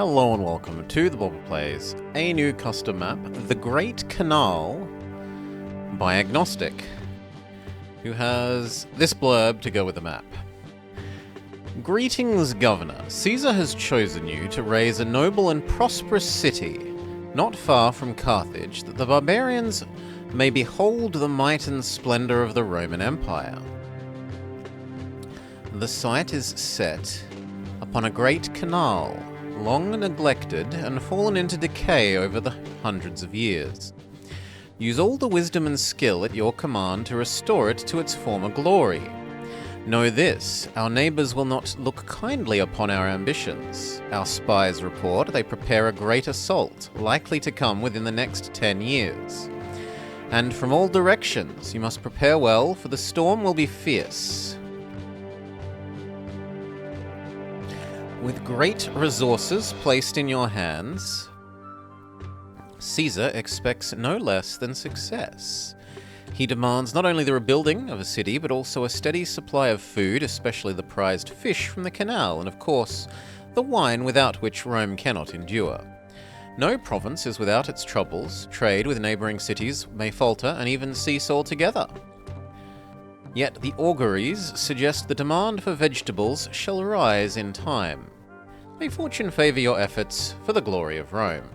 Hello and welcome to the Bobble Plays, a new custom map, The Great Canal, by Agnostic, who has this blurb to go with the map. Greetings, Governor. Caesar has chosen you to raise a noble and prosperous city, not far from Carthage, that the barbarians may behold the might and splendor of the Roman Empire. The site is set upon a great canal, long neglected and fallen into decay over the hundreds of years. Use all the wisdom and skill at your command to restore it to its former glory. Know this, our neighbours will not look kindly upon our ambitions. Our spies report they prepare a great assault, likely to come within the next 10 years. And from all directions you must prepare well, for the storm will be fierce. With great resources placed in your hands, Caesar expects no less than success. He demands not only the rebuilding of a city, but also a steady supply of food, especially the prized fish from the canal, and of course, the wine without which Rome cannot endure. No province is without its troubles. Trade with neighbouring cities may falter and even cease altogether. Yet the auguries suggest the demand for vegetables shall rise in time. May fortune favour your efforts for the glory of Rome.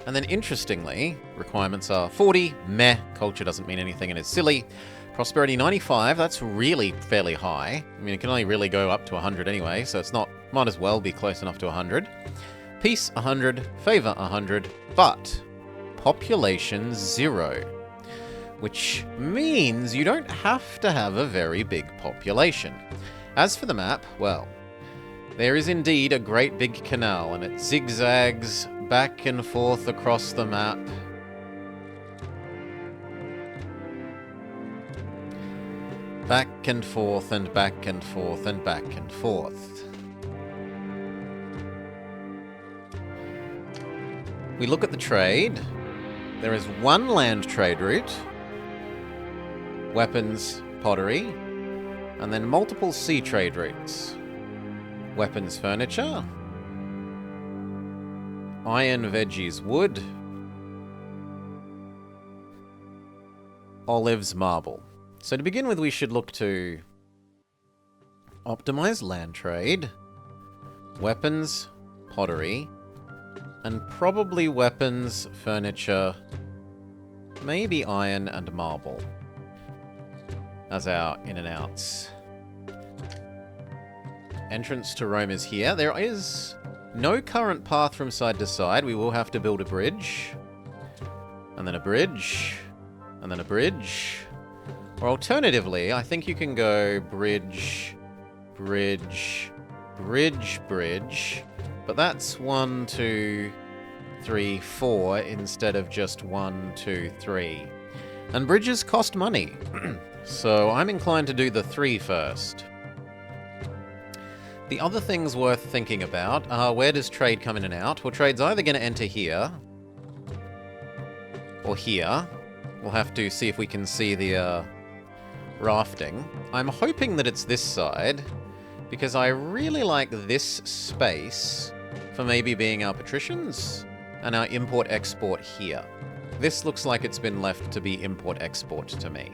And then interestingly, requirements are 40, meh, culture doesn't mean anything and is silly. Prosperity 95, that's really fairly high. I mean, it can only really go up to 100 anyway, so it's not, might as well be close enough to 100. Peace 100, favour 100, but population 0. Which means you don't have to have a very big population. As for the map, well, there is indeed a great big canal, and it zigzags back and forth across the map. Back and forth and back and forth and back and forth. We look at the trade. There is one land trade route, weapons, pottery, and then multiple sea trade routes. Weapons, furniture, iron, veggies, wood, olives, marble. So to begin with, we should look to optimize land trade, weapons, pottery, and probably weapons, furniture, maybe iron and marble as our in and outs. Entrance to Rome is here. There is no current path from side to side. We will have to build a bridge. And then a bridge. And then a bridge. Or alternatively, I think you can go bridge, bridge, bridge, bridge. But that's 1, 2, 3, 4 instead of just 1, 2, 3. And bridges cost money. So I'm inclined to do the 3 first. The other things worth thinking about are, where does trade come in and out? Well, trade's either going to enter here or here. We'll have to see if we can see the rafting. I'm hoping that it's this side, because I really like this space for maybe being our patricians and our import-export here. This looks like it's been left to be import-export to me.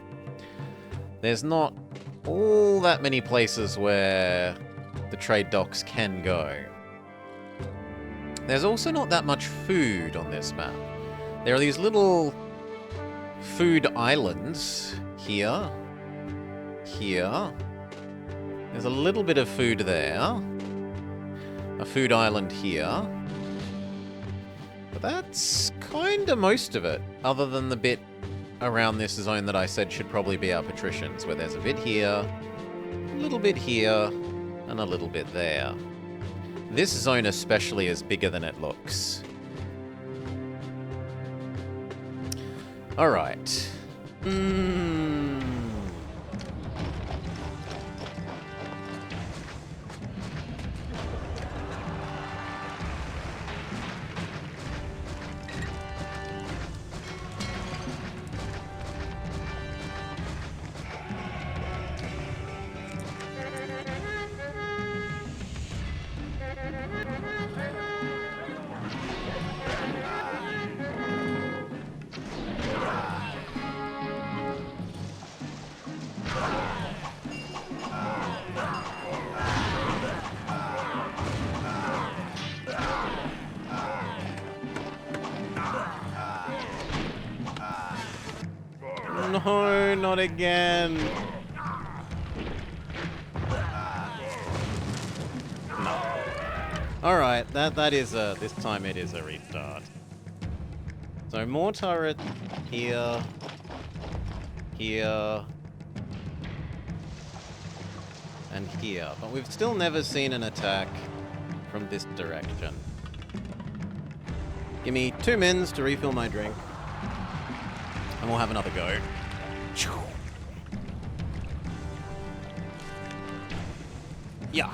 There's not all that many places where the trade docks can go. There's also not that much food on this map. There are these little food islands here, here. There's a little bit of food there. A food island here. But that's kinda most of it, other than the bit around this zone that I said should probably be our patricians, where there's a bit here, a little bit here, and a little bit there. This zone especially is bigger than it looks. Alright. No, not again. No. Alright, that is a... This time it is a restart. So more turret here. Here. And here. But we've still never seen an attack from this direction. Give me 2 mins to refill my drink. And we'll have another go. Yeah.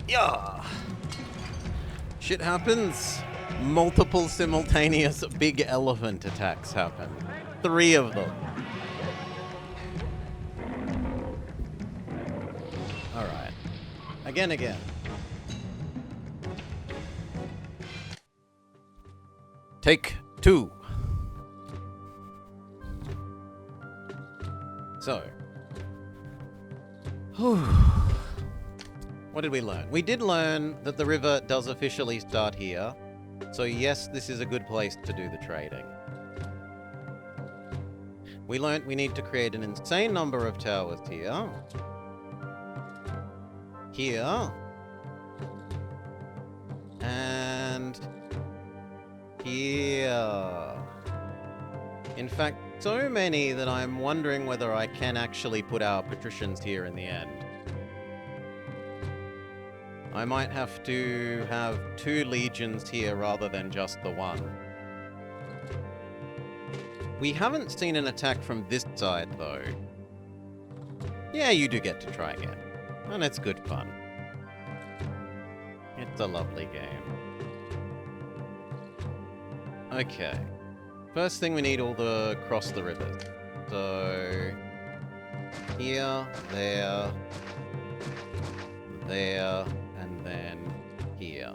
Yeah. Shit happens. Multiple simultaneous big elephant attacks happen. 3 of them. Alright. Again. Take 2. So. What did we learn? We did learn that the river does officially start here. So yes, this is a good place to do the trading. We learned we need to create an insane number of towers here. Here. And here. In fact, so many that I'm wondering whether I can actually put our patricians here in the end. I might have to have 2 legions here rather than just the 1. We haven't seen an attack from this side, though. Yeah, you do get to try again. And it's good fun. It's a lovely game. Okay. First thing we need all the cross the rivers. So... here, there... there... and then here.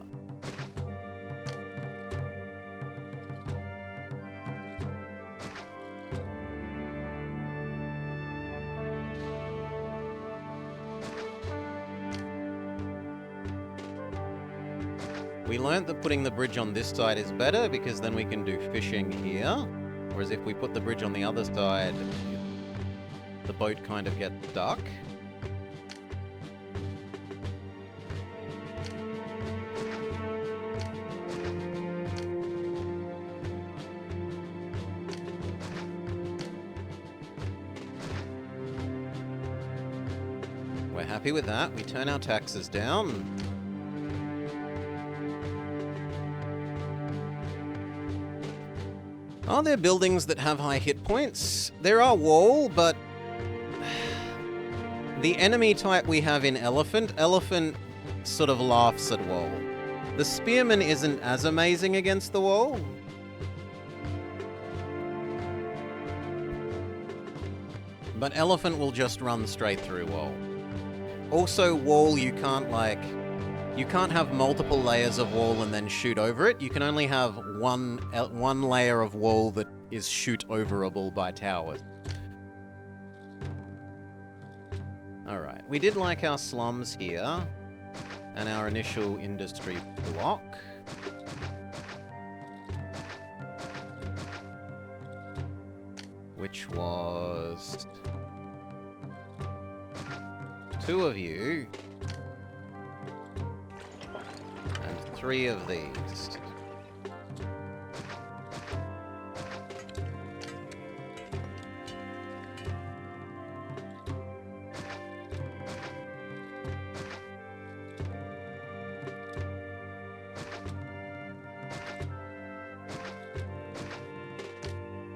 We learnt that putting the bridge on this side is better because then we can do fishing here. Whereas if we put the bridge on the other side, the boat kind of gets stuck. We're happy with that. We turn our taxes down. Are there buildings that have high hit points? There are wall, but the enemy type we have in Elephant sort of laughs at wall. The Spearman isn't as amazing against the wall. But Elephant will just run straight through wall. Also, wall, you can't have multiple layers of wall and then shoot over it. You can only have one layer of wall that is shoot overable by towers. Alright, we did like our slums here, and our initial industry block. Which was 2 of you, and 3 of these.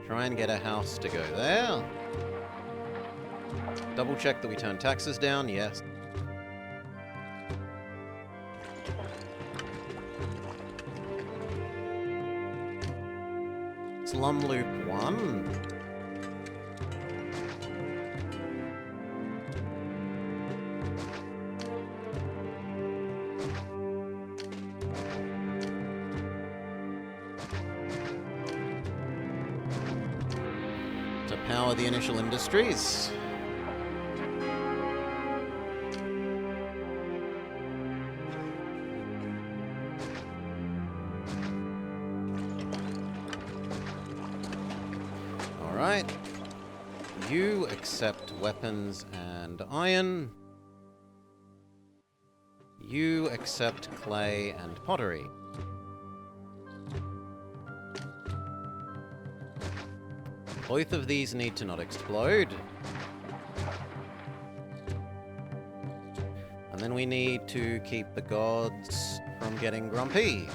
Try and get a house to go there. Double check that we turn taxes down, yes. Slum Loop 1. To power the initial industries. Alright. You accept weapons and iron. You accept clay and pottery. Both of these need to not explode. And then we need to keep the gods from getting grumpy.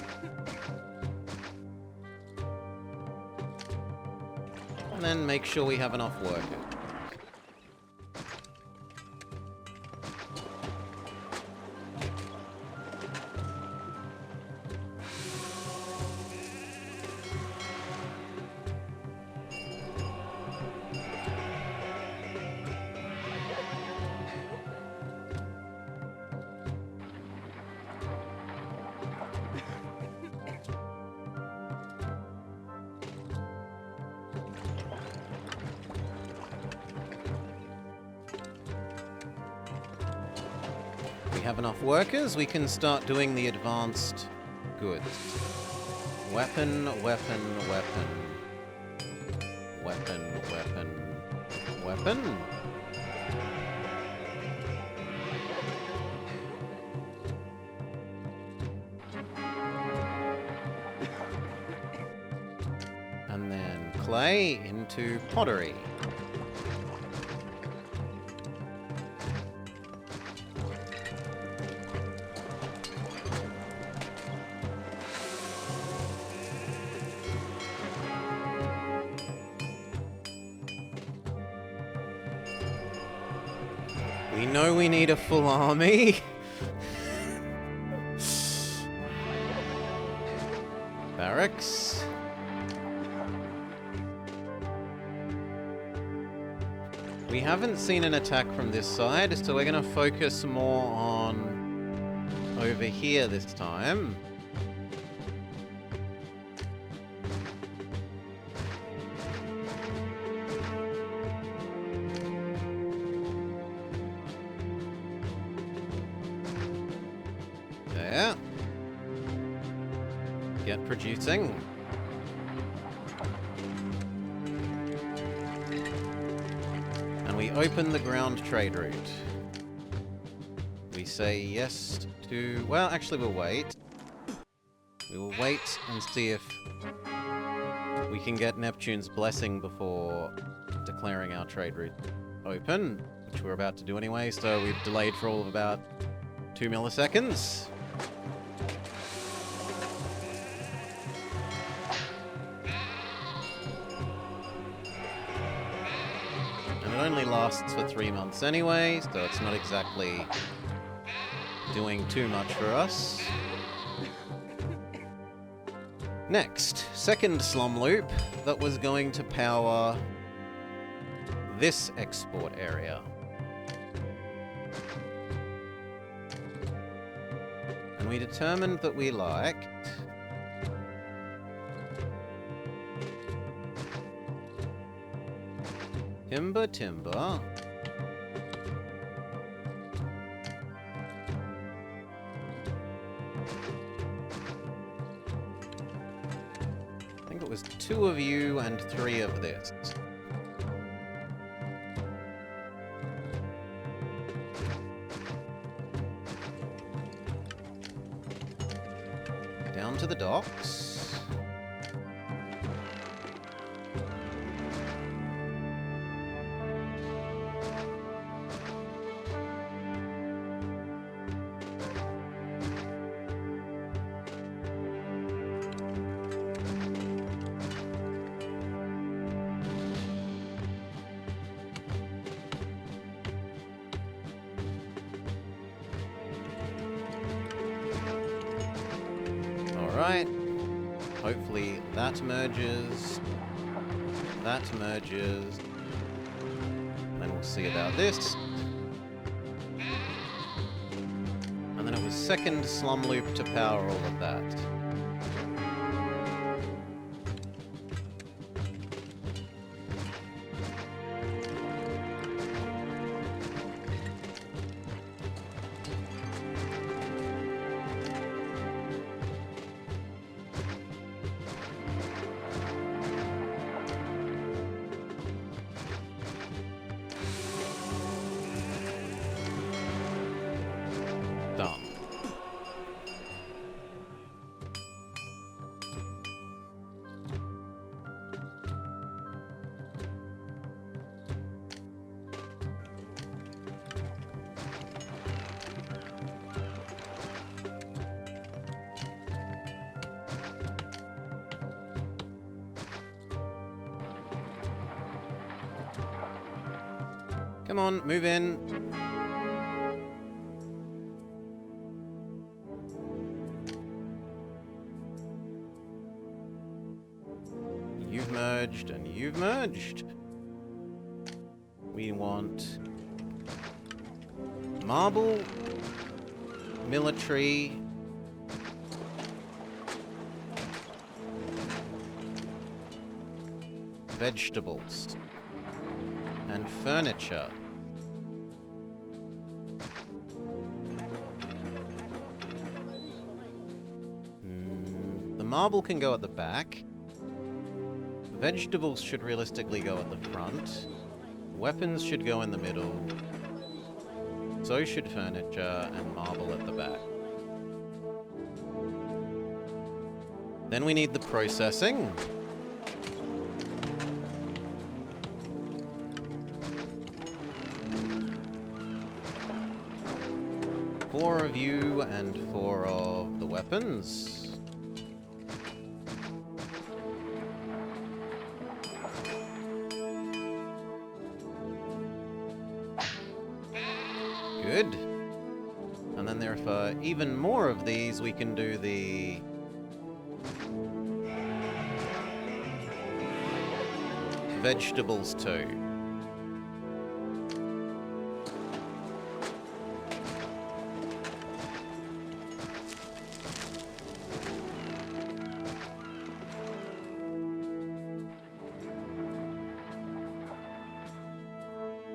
And then make sure we have enough workers. Have enough workers, we can start doing the advanced goods. Weapon, weapon, weapon. Weapon, weapon, weapon. And then clay into pottery. We know we need a full army. Barracks. We haven't seen an attack from this side, so we're going to focus more on over here this time. There. Get producing. And we open the ground trade route. We say yes to... Well, actually we'll wait. We will wait and see if we can get Neptune's blessing before declaring our trade route open, which we're about to do anyway, so we've delayed for all of about 2 milliseconds. And it only lasts for 3 months anyway, so it's not exactly doing too much for us. Next, second slum loop that was going to power this export area. And we determined that we liked timber, timber, it was 2 of you and 3 of this. Down to the docks. Alright, hopefully that merges, then we'll see about this. And then it was second slum loop to power all of that. Done. Come on, move in. You've merged, and you've merged. We want marble, military, vegetables, and furniture. The marble can go at the back. Vegetables should realistically go at the front. Weapons should go in the middle. So should furniture and marble at the back. Then we need the processing. Four of you and 4 of the weapons. Good. And then there for even more of these, we can do the vegetables too.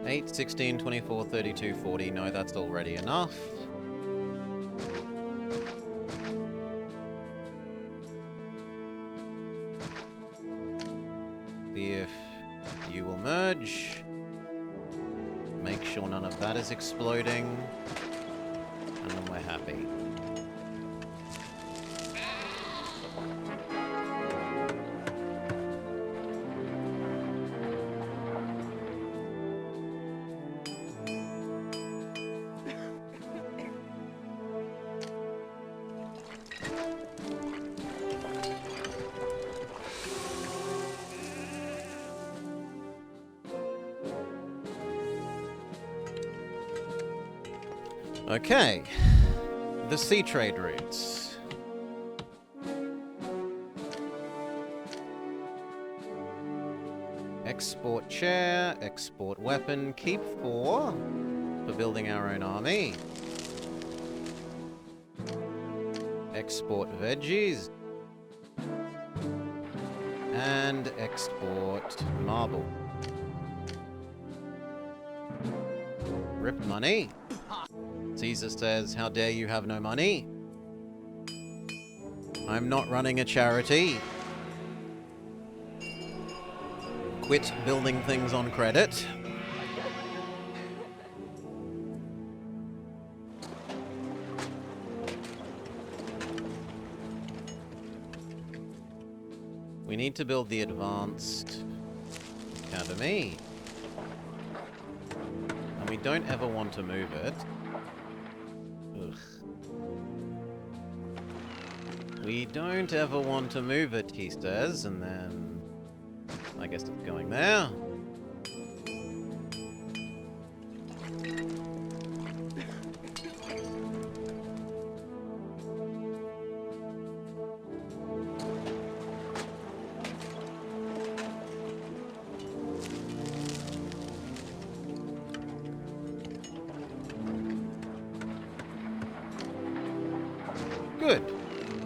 Eight, 16, 24, 32, 40. No, that's already enough. See if you will merge. Make sure none of that is exploding. And then we're happy. Okay, the sea trade routes. Export chair, export weapon, keep 4 for building our own army. Export veggies. And export marble. Rip money. Caesar says, how dare you have no money? I'm not running a charity. quit building things on credit. We need to build the advanced academy. And we don't ever want to move it. Ugh. We don't ever want to move it, he says, and then I guess it's going there. Good.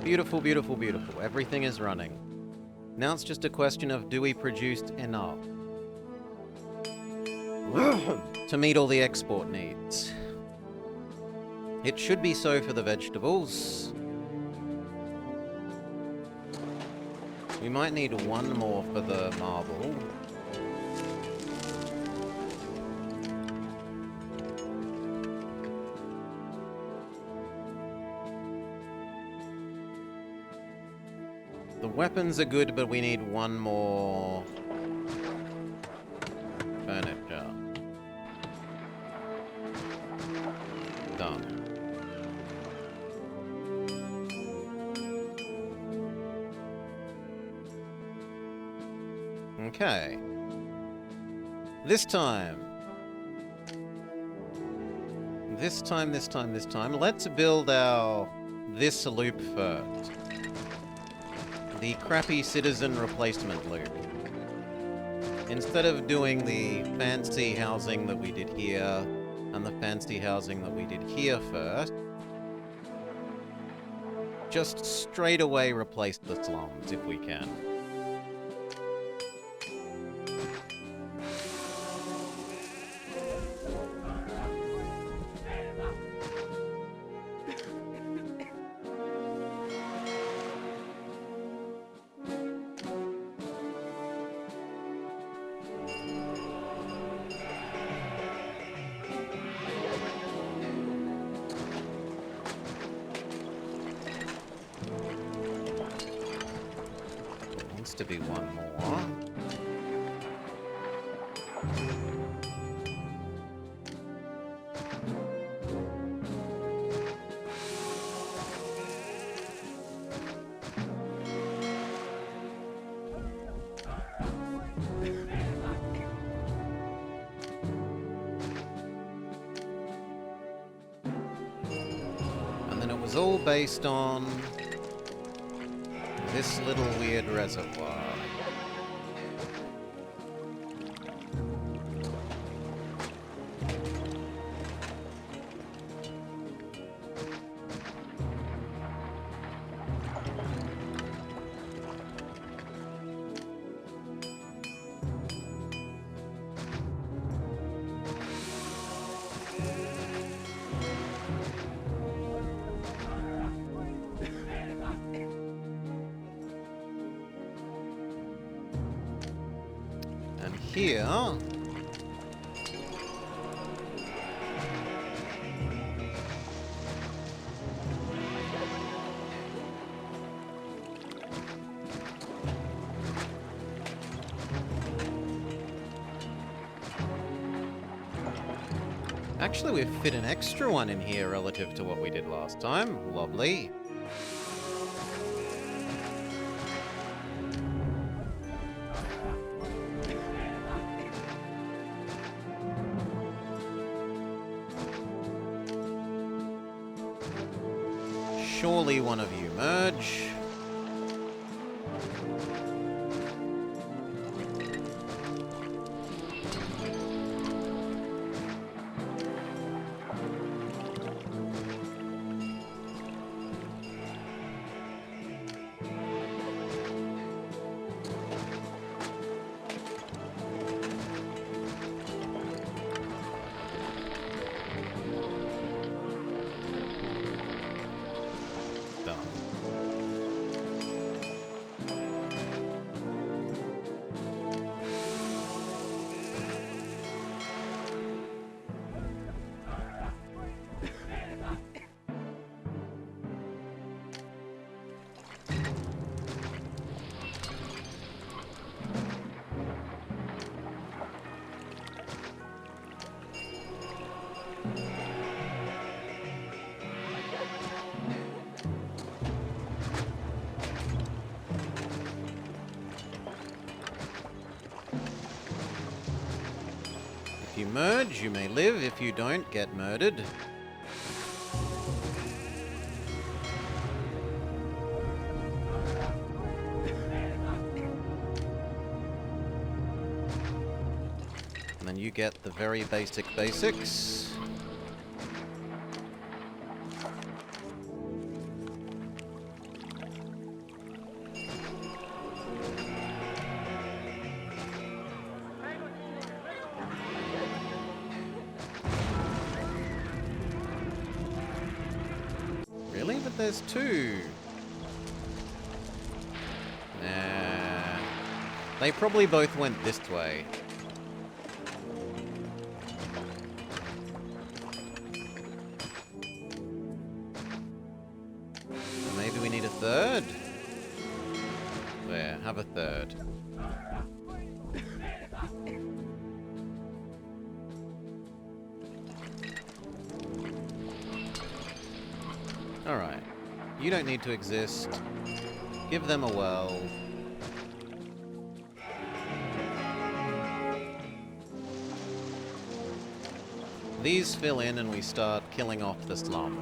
Beautiful, beautiful, beautiful. Everything is running. Now it's just a question of, do we produce enough to meet all the export needs? It should be so for the vegetables. We might need one more for the marble. The weapons are good, but we need one more furniture. Done. Okay. This time, let's build this loop first. The crappy citizen replacement loop. Instead of doing the fancy housing that we did here, and the fancy housing that we did here first, just straight away replace the slums if we can. To be one more. And then it was all based on this little weird reservoir. Here, actually we've fit an extra one in here relative to what we did last time. Lovely. Surely one of you merge. If you merge, you may live. If you don't, get murdered. And then you get the very basic basics. Really? But there's two. Nah. They probably both went this way. Maybe we need a third? There, have a third. Alright. You don't need to exist. Give them a well. These fill in and we start killing off the slum.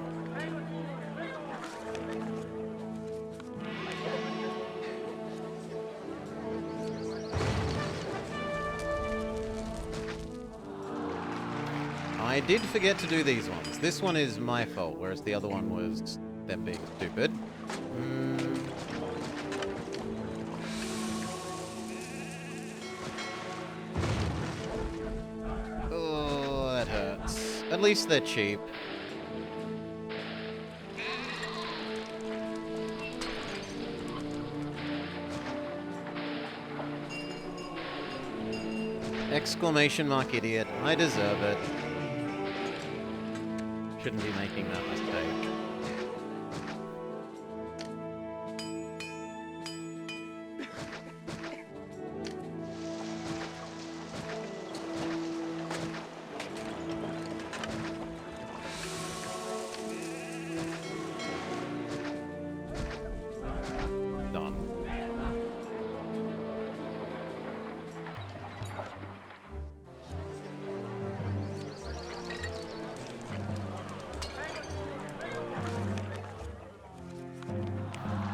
I did forget to do these ones. This one is my fault, whereas the other one was them being stupid. Oh, that hurts. At least they're cheap. Exclamation mark idiot. I deserve it. Shouldn't be making that mistake. Done.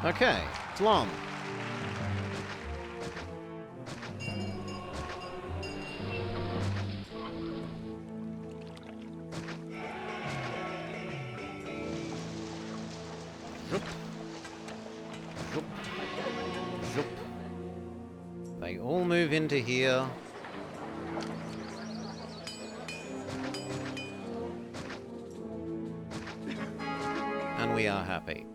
Okay, slum. Zoop. Zoop. Zoop. They all move into here. And we are happy.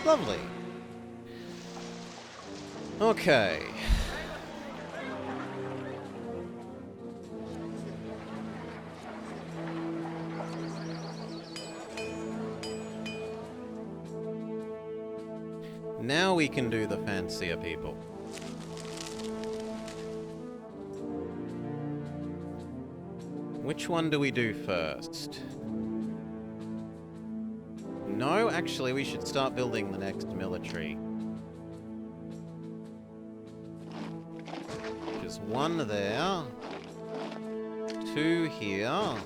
Lovely. Okay. Now we can do the fancier people. Which one do we do first? No, actually, we should start building the next military. Just one there. Two here.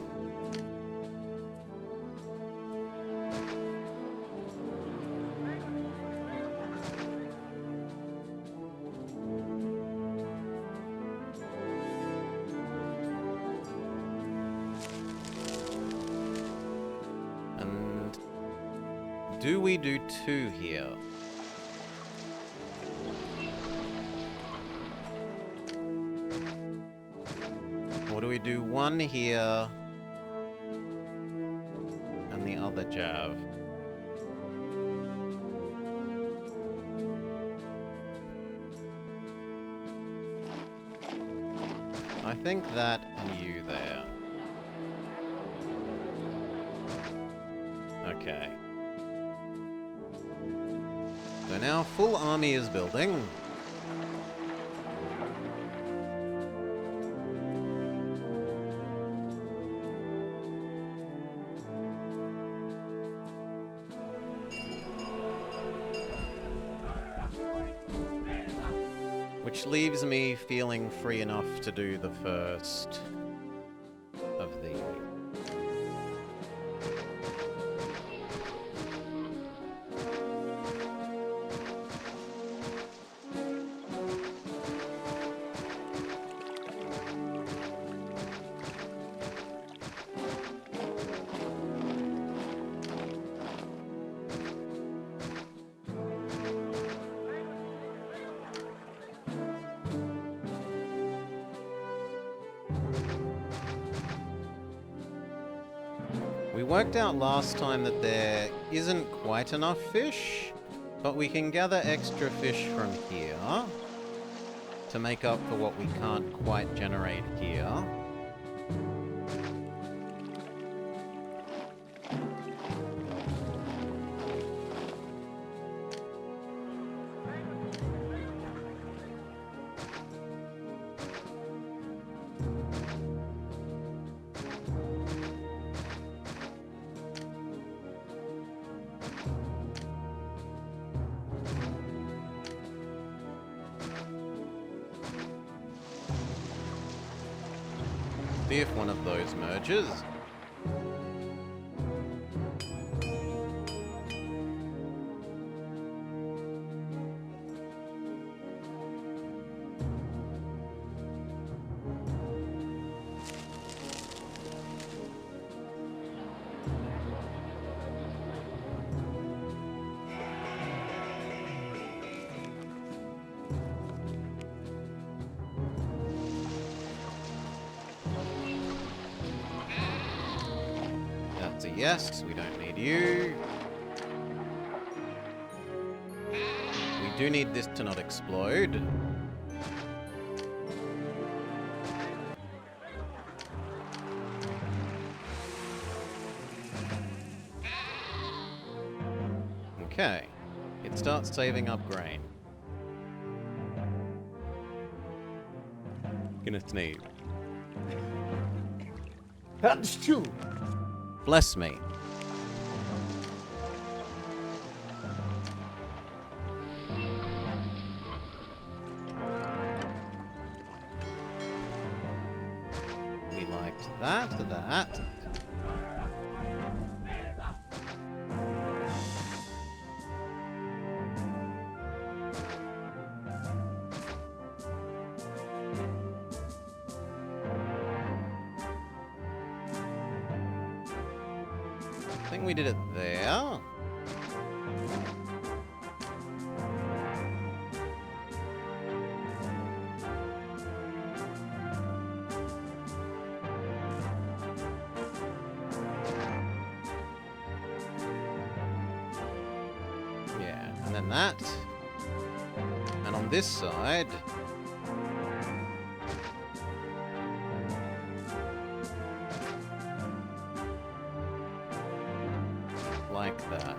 Do we do two here? Or do we do one here and the other jab? I think that and you there. Okay. So now full army is building. Which leaves me feeling free enough to do the first of these. We worked out last time that there isn't quite enough fish, but we can gather extra fish from here to make up for what we can't quite generate here. See if one of those merges. Yes, we don't need you. We do need this to not explode. Okay. It starts saving up grain. Gonna sneeze. That's true. Bless me. We liked that. I think we did it there. Yeah, and then that. And on this side, like that.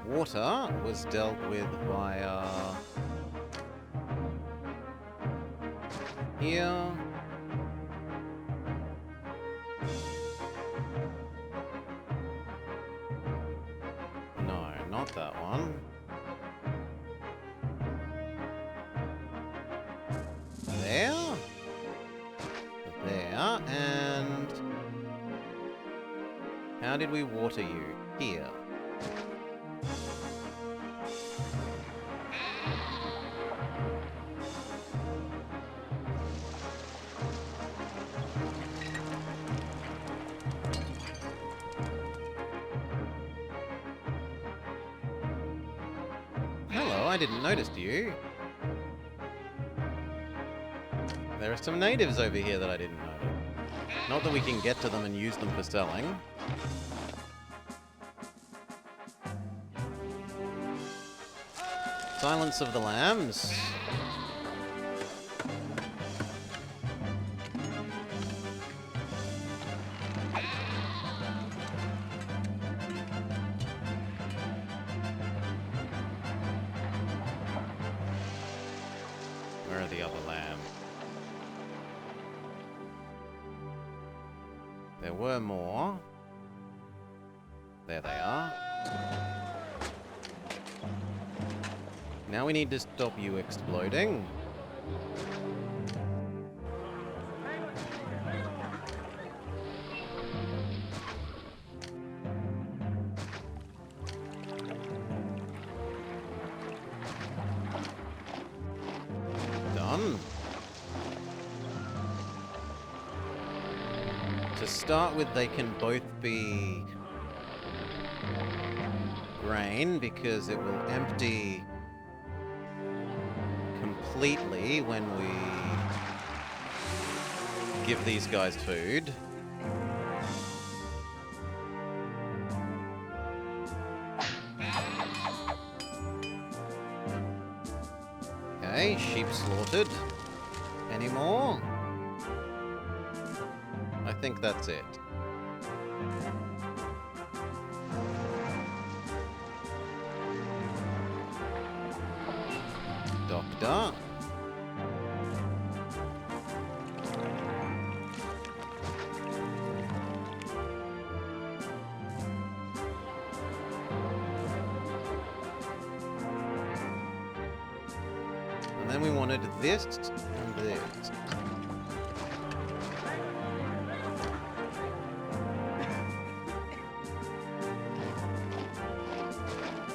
Water was dealt with via here. No, not that one. There. There, and how did we water you? Here. Hello, I didn't notice you. There are some natives over here that I didn't notice. Not that we can get to them and use them for selling. Silence of the Lambs. Where are the other lambs? There were more. There they are. Now we need to stop you exploding. Done. To start with, they can both be grain because it will empty completely when we give these guys food. Okay, sheep slaughtered. Any more? I think that's it. Doctor. And then we wanted this and this.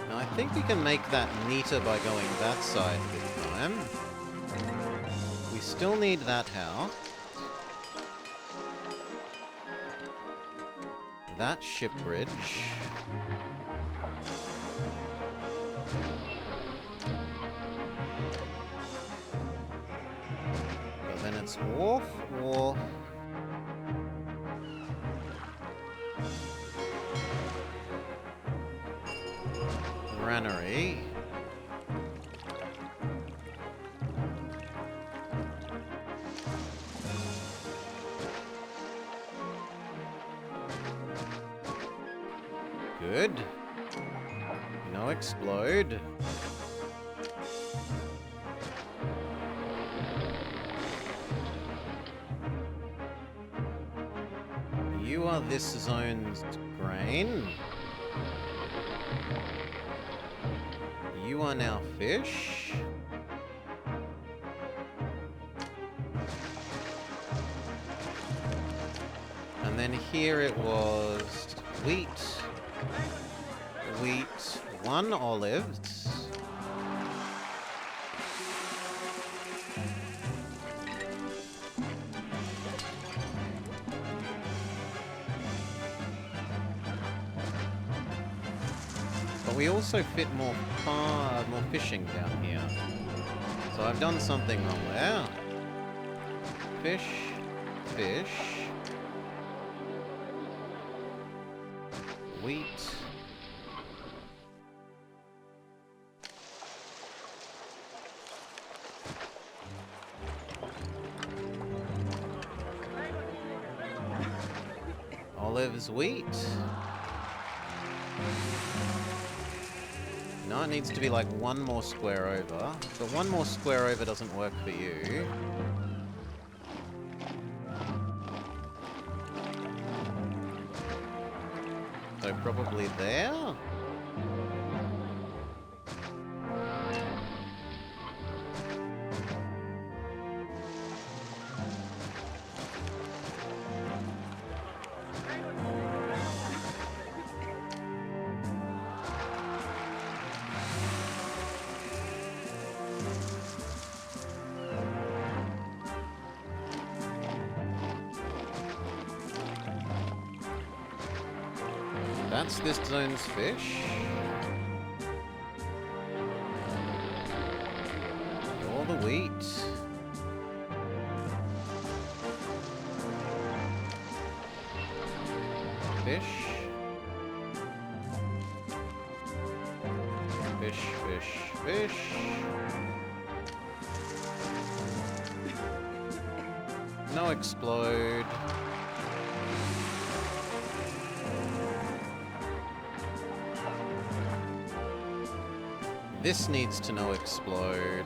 Now I think we can make that neater by going that side this time. We still need that house. That ship bridge. But then it's wharf, wharf. Granary. Good. No explode. You are this zone's grain. You are now fish. And then here it was wheat, wheat, 1 olives. But we also fit more fishing down here. So I've done something wrong there. Fish, fish. Wheat. Olives, wheat. No, it needs to be like 1 more square over. But 1 more square over doesn't work for you. So probably there? That's this zone's fish. You're the wheat. Fish. Fish, fish, fish. No explode. This needs to no explode.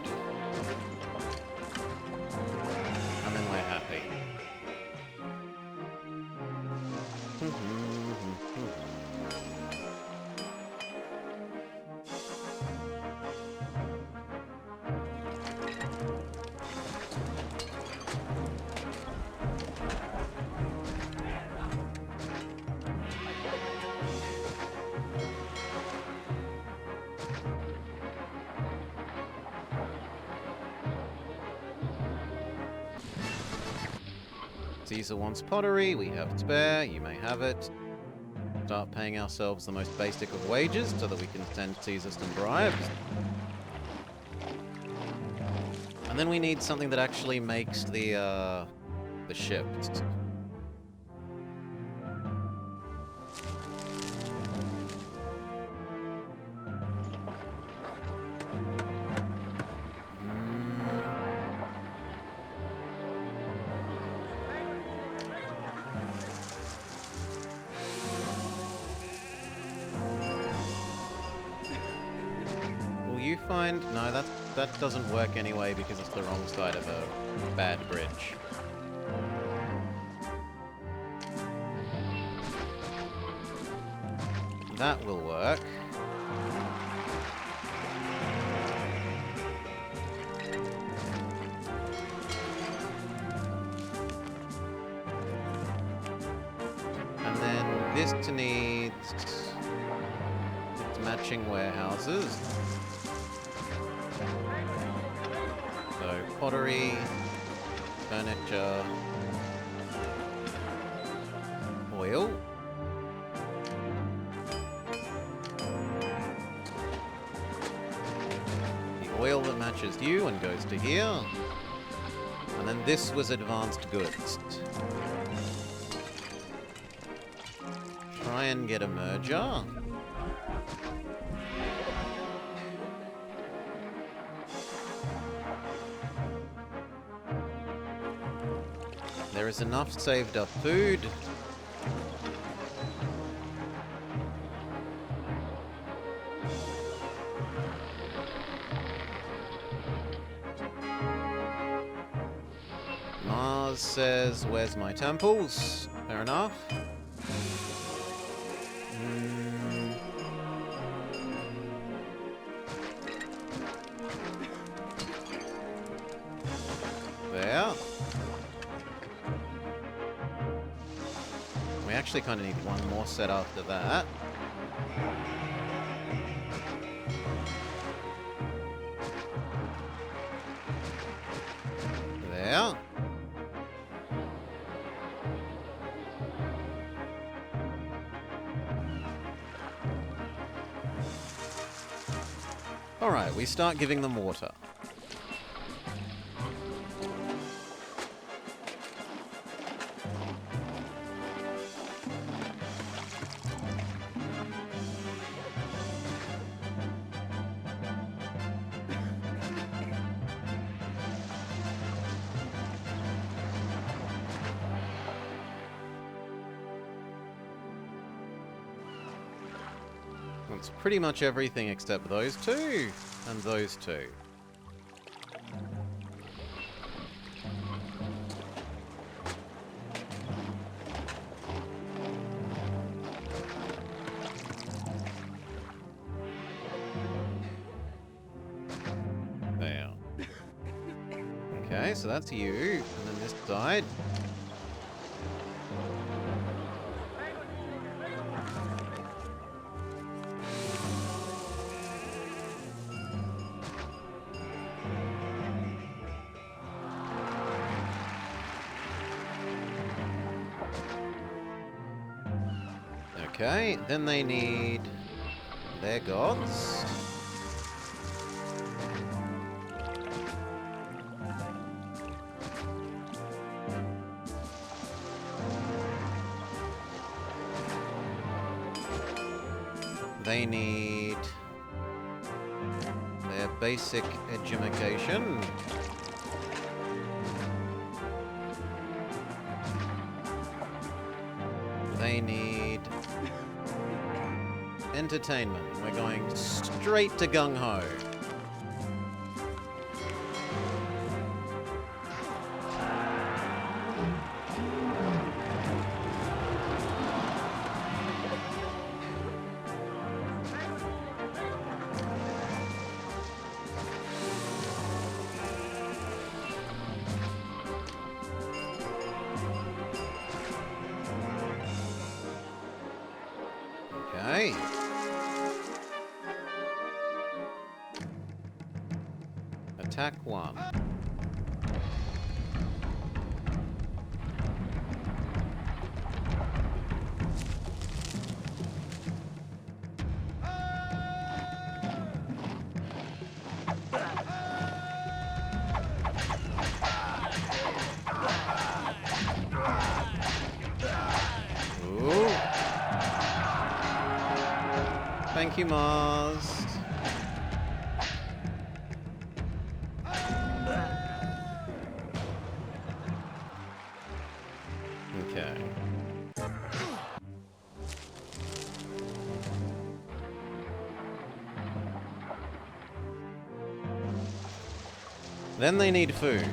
Caesar wants pottery. We have spare. You may have it. Start paying ourselves the most basic of wages so that we can send Caesar some bribes. And then we need something that actually makes the shift. You find... No, that doesn't work anyway because it's the wrong side of a bad bridge. That will work. And then this needs its matching warehouses. So, pottery, furniture, oil. The oil that matches you and goes to here. And then this was advanced goods. Try and get a merger. There is enough saved up food. Mars says, where's my temples? Fair enough. There. We actually kind of need one more set after that. There. Alright, we start giving them water. It's pretty much everything except those two, and those two. There. Okay, so that's you, and then this side. Okay, then they need their gods. They need their basic education. They need entertainment. We're going straight to gung-ho. Okay. Attack one. Ooh. Thank you, Mars. Okay. Then they need food.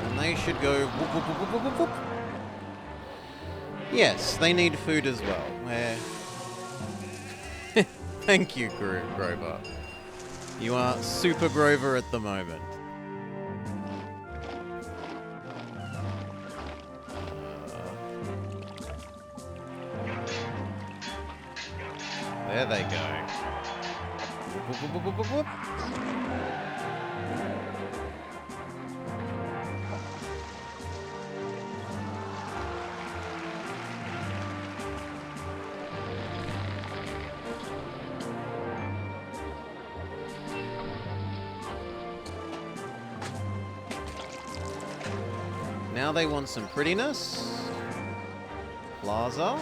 And they should go whoop, whoop, whoop, whoop, whoop, whoop. Yes, they need food as well. Where? Thank you, Grover. You are Super Grover at the moment. There they go. Whoop, whoop, whoop, whoop, whoop, whoop. Now they want some prettiness. Plaza.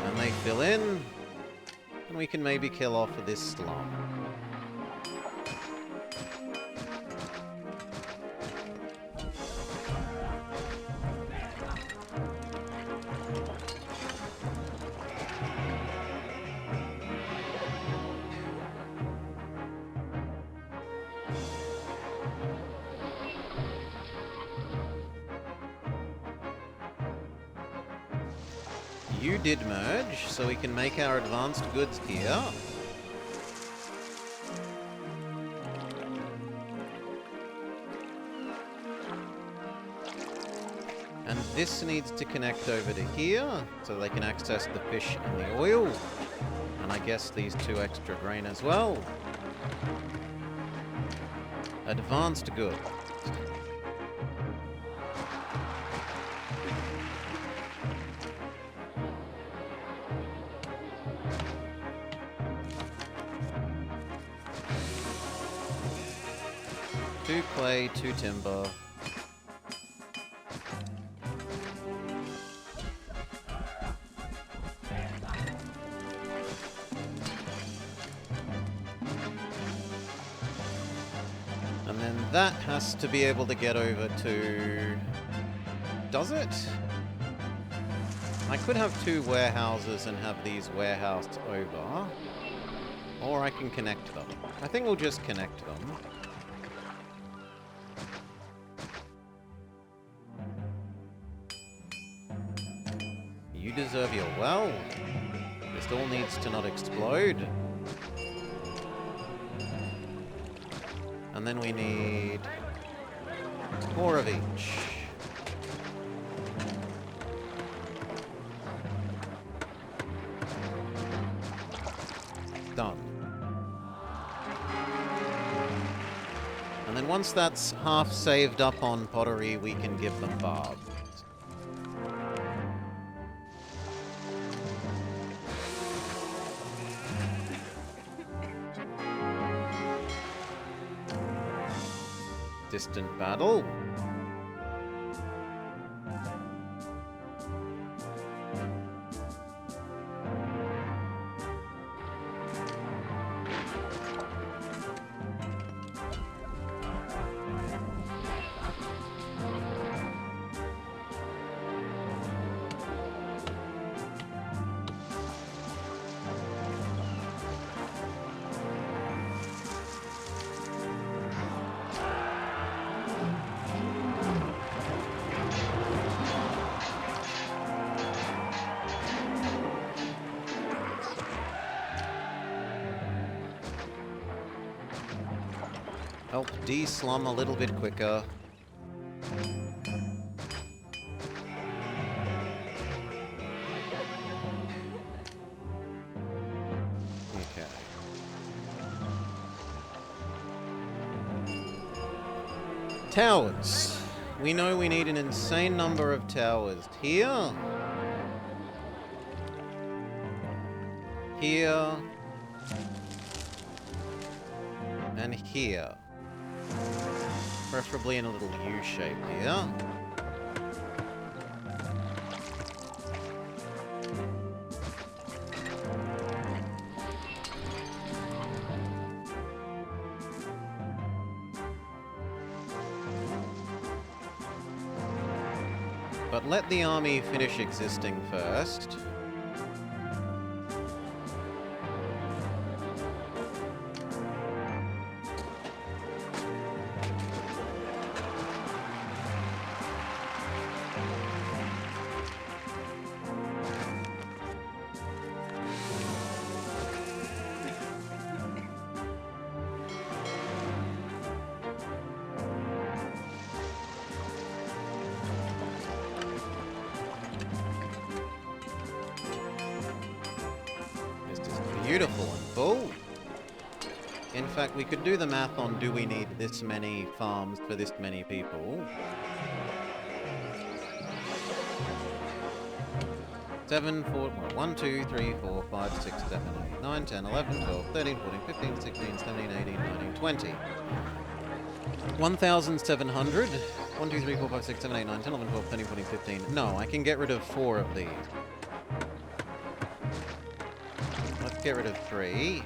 And they fill in. And we can maybe kill off this slum. You did merge, so we can make our advanced goods here. And this needs to connect over to here, so they can access the fish and the oil. And I guess these 2 extra grain as well. Advanced goods. Two clay, 2 timber. And then that has to be able to get over to... Does it? I could have 2 warehouses and have these warehoused over. Or I can connect them. I think we'll just connect them. You deserve your well. This all needs to not explode. And then we need 4 of each. Done. And then once that's half saved up on pottery, we can give them barbs. Distant battle. Help de-slum a little bit quicker. Okay. Towers. We know we need an insane number of towers. Here. Here. And here. Preferably in a little U shape here. But let the army finish existing first. Beautiful and bold. In fact, we could do the math on do we need this many farms for this many people. 7, 4, 1, 2, 3, 4, 5, 6, 7, 8, 9, 10, 11, 12, 13, 14, 15, 16, 17, 18, 19, 20. 1,700. 1, 2, 3, 4, 5, 6, 7, 8, 9, 10, 11, 12, 13, 14, 15. No, I can get rid of 4 of these. Let's get rid of 3.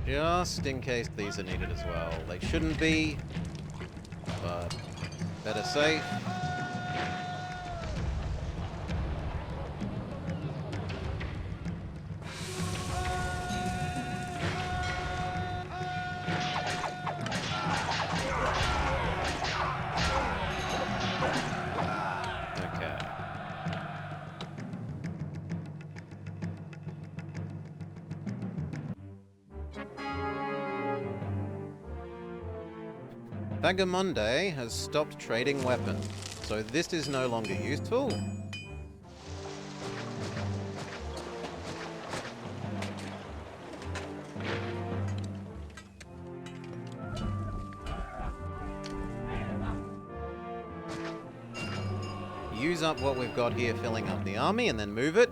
Just in case these are needed as well. They shouldn't be, but better safe. Vagamunde has stopped trading weapons, so this is no longer useful. Use up what we've got here filling up the army and then move it.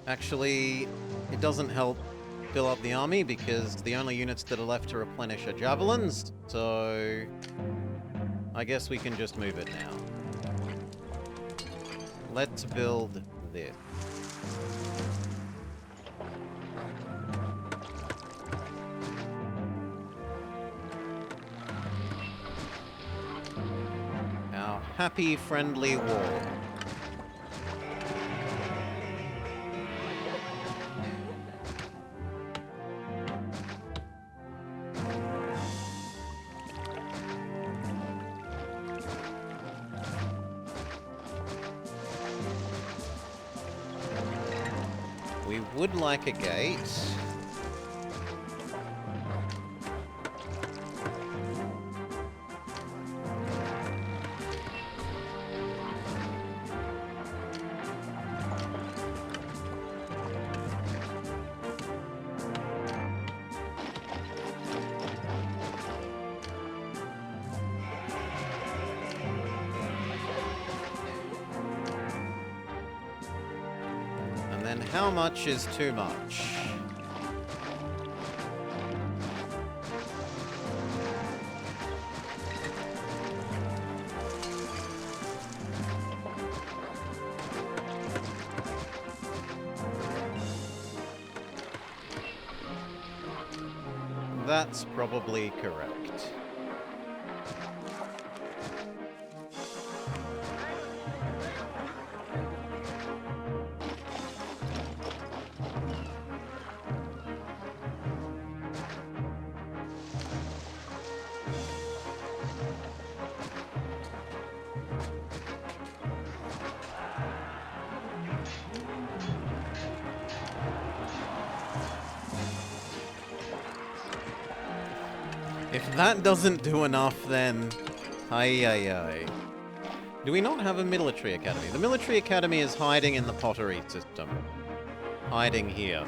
Actually, it doesn't help fill up the army because the only units that are left to replenish are javelins, so I guess we can just move it now. Let's build this. Our happy, friendly war. We would like a gate. And how much is too much? That's probably correct. If that doesn't do enough, then... Ay. Do we not have a military academy? The military academy is hiding in the pottery system. Hiding here.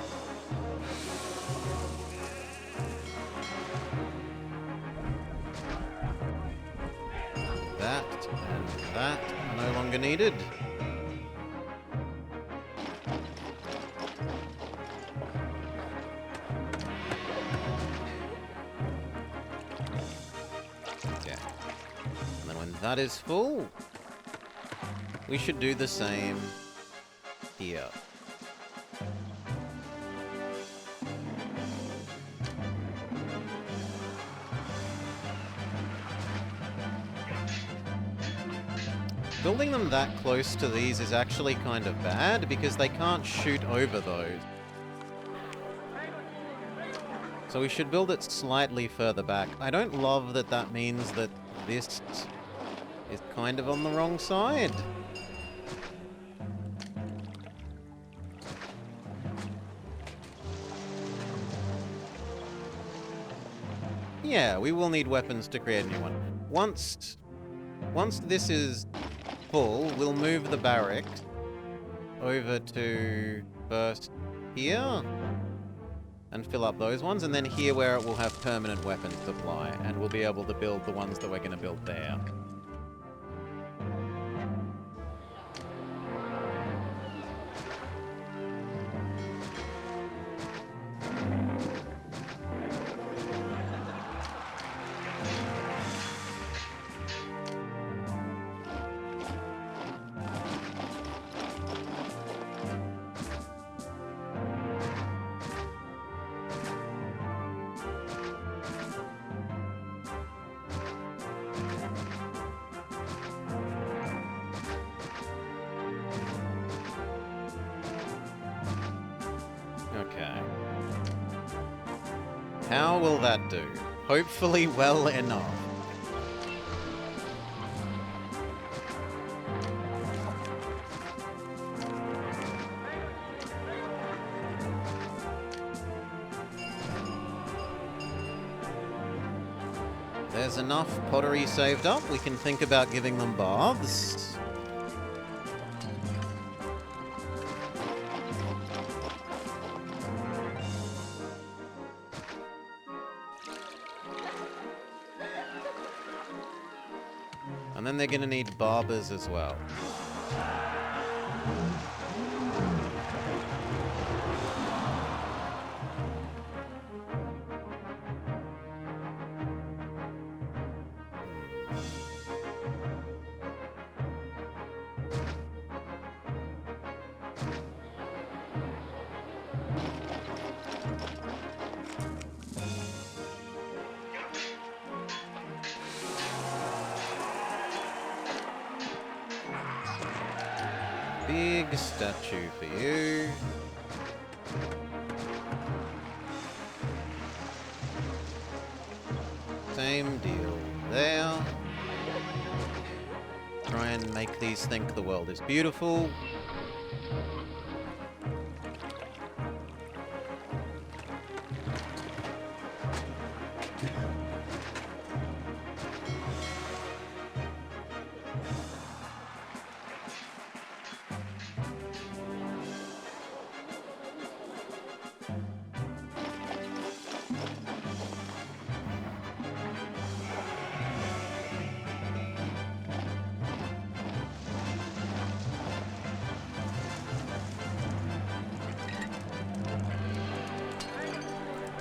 That and that are no longer needed. Okay. And then when that is full, we should do the same here. Building them that close to these is actually kind of bad because they can't shoot over those. So we should build it slightly further back. I don't love that that means that this is kind of on the wrong side. Yeah, we will need weapons to create a new one. Once this is full, we'll move the barracks over to first here and fill up those ones, and then here where it will have permanent weapon supply, and we'll be able to build the ones that we're going to build there. Okay. How will that do? Hopefully well enough. There's enough pottery saved up. We can think about giving them baths. And then they're going to need barbers as well. Big statue for you. Same deal there. Try and make these think the world is beautiful.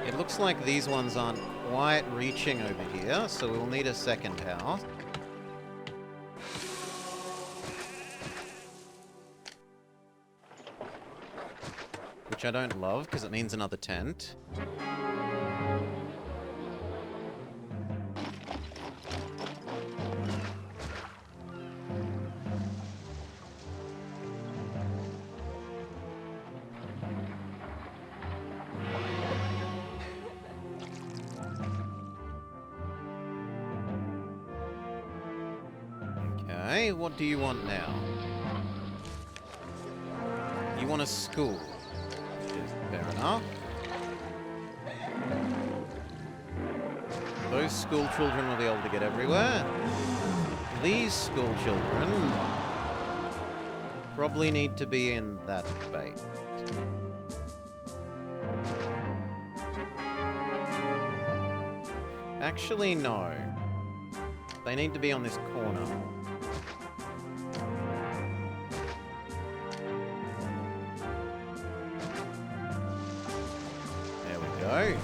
It looks like these ones aren't quite reaching over here, so we'll need a second house. Which I don't love, because it means another tent. Anyway, what do you want now? You want a school. Which is fair enough. Those school children will be able to get everywhere. These school children probably need to be in that base. Actually, no. They need to be on this corner. There we go.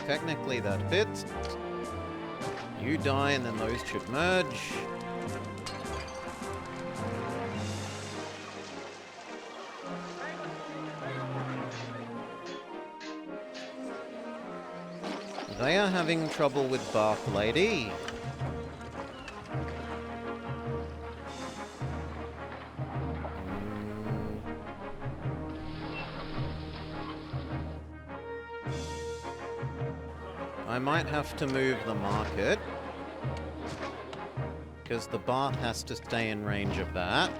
Technically that fits. You die and then those should merge. They are having trouble with Bath Lady. I might have to move the market, because the Bart has to stay in range of that.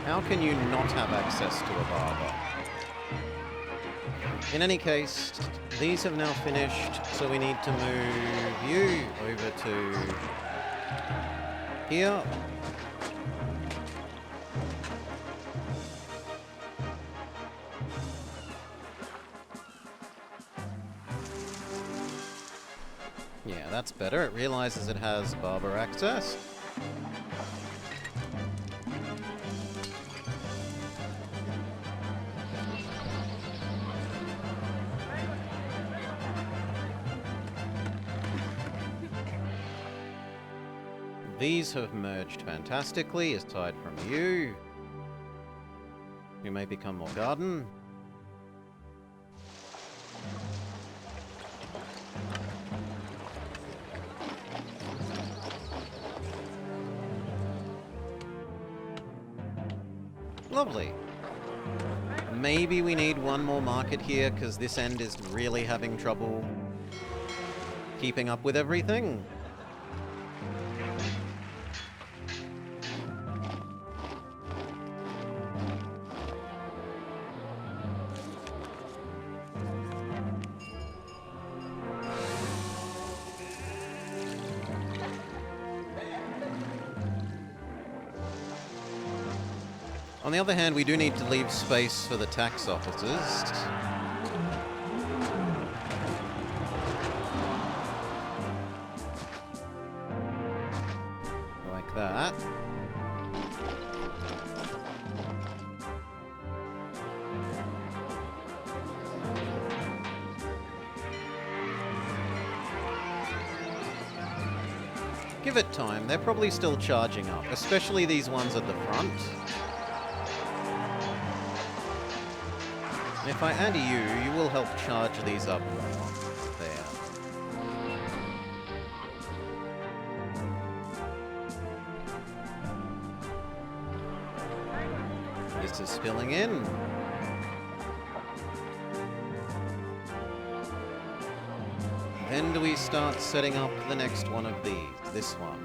How can you not have access to a barber? In any case, these have now finished, so we need to move you over to here. Yeah, that's better. It realizes it has barber access. These have merged fantastically, aside from you. You may become more garden. Lovely. Maybe we need one more market here, because this end is really having trouble keeping up with everything. On the other hand, we do need to leave space for the tax officers. Like that. Give it time, they're probably still charging up, especially these ones at the front. If I add you will help charge these up more. There. This is filling in. Then do we start setting up the next one of these? This one.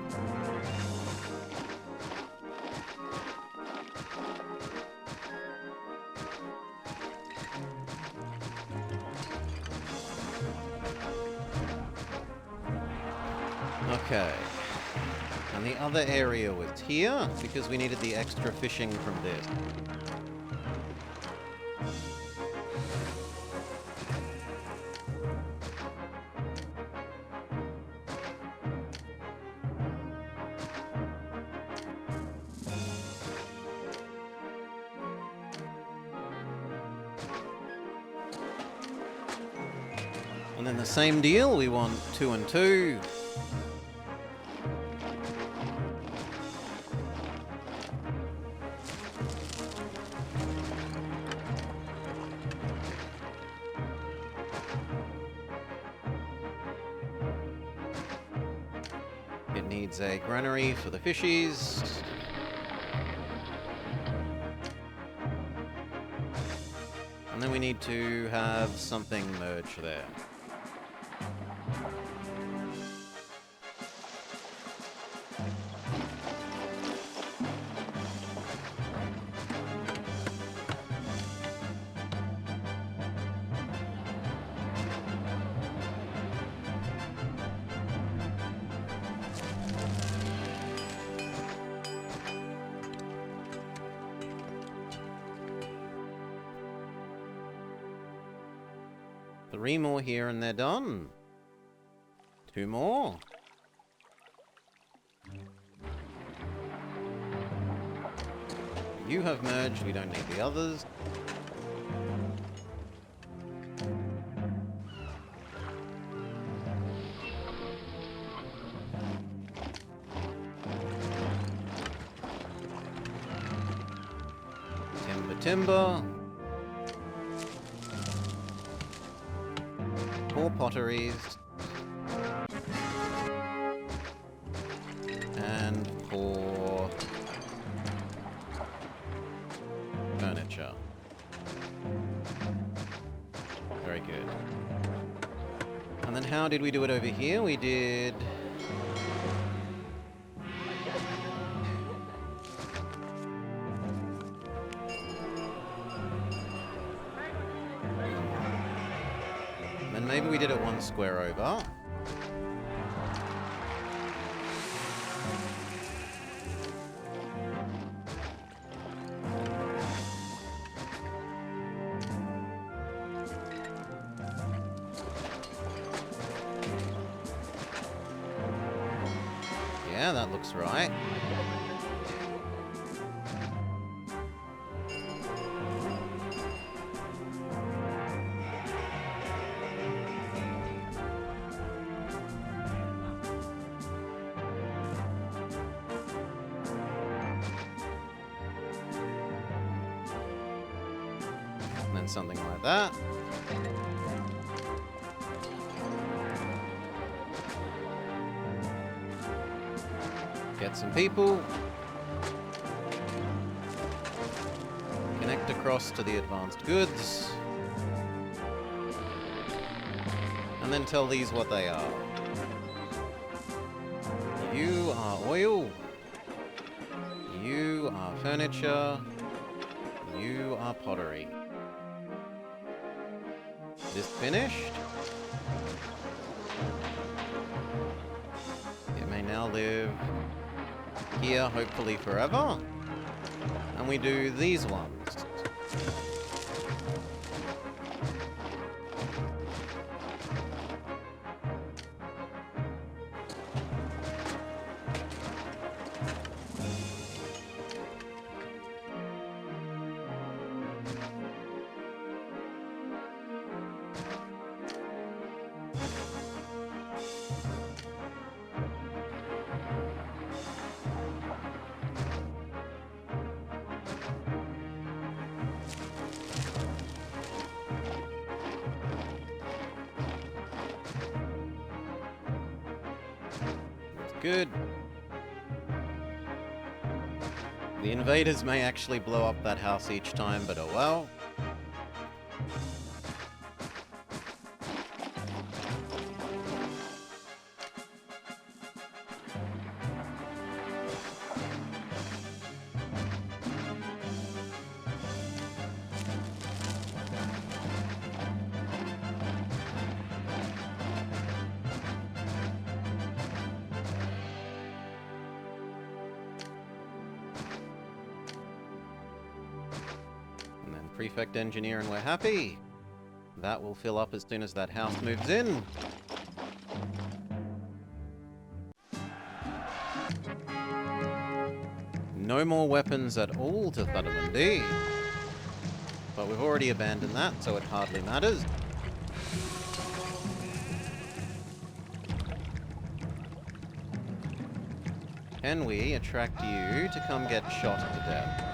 Okay. And the other area was here, because we needed the extra fishing from this. And then the same deal, we want 2 and 2. It needs a granary for the fishies. And then we need to have something merge there. Three more here and they're done. 2 more. You have merged, we don't need the others. Timber. 4 potteries. And 4 furniture. Very good. And then how did we do it over here? We did... And maybe we did it 1 square over. Yeah, that looks right. And then something like that. Get some people. Connect across to the advanced goods. And then tell these what they are. You are oil. You are furniture. You are pottery. This finished. It may now live here, hopefully forever. And we do these ones. Good. The invaders may actually blow up that house each time, but oh well. Prefect engineer and we're happy. That will fill up as soon as that house moves in. No more weapons at all to Thudderman D. But we've already abandoned that, so it hardly matters. Can we attract you to come get shot to death?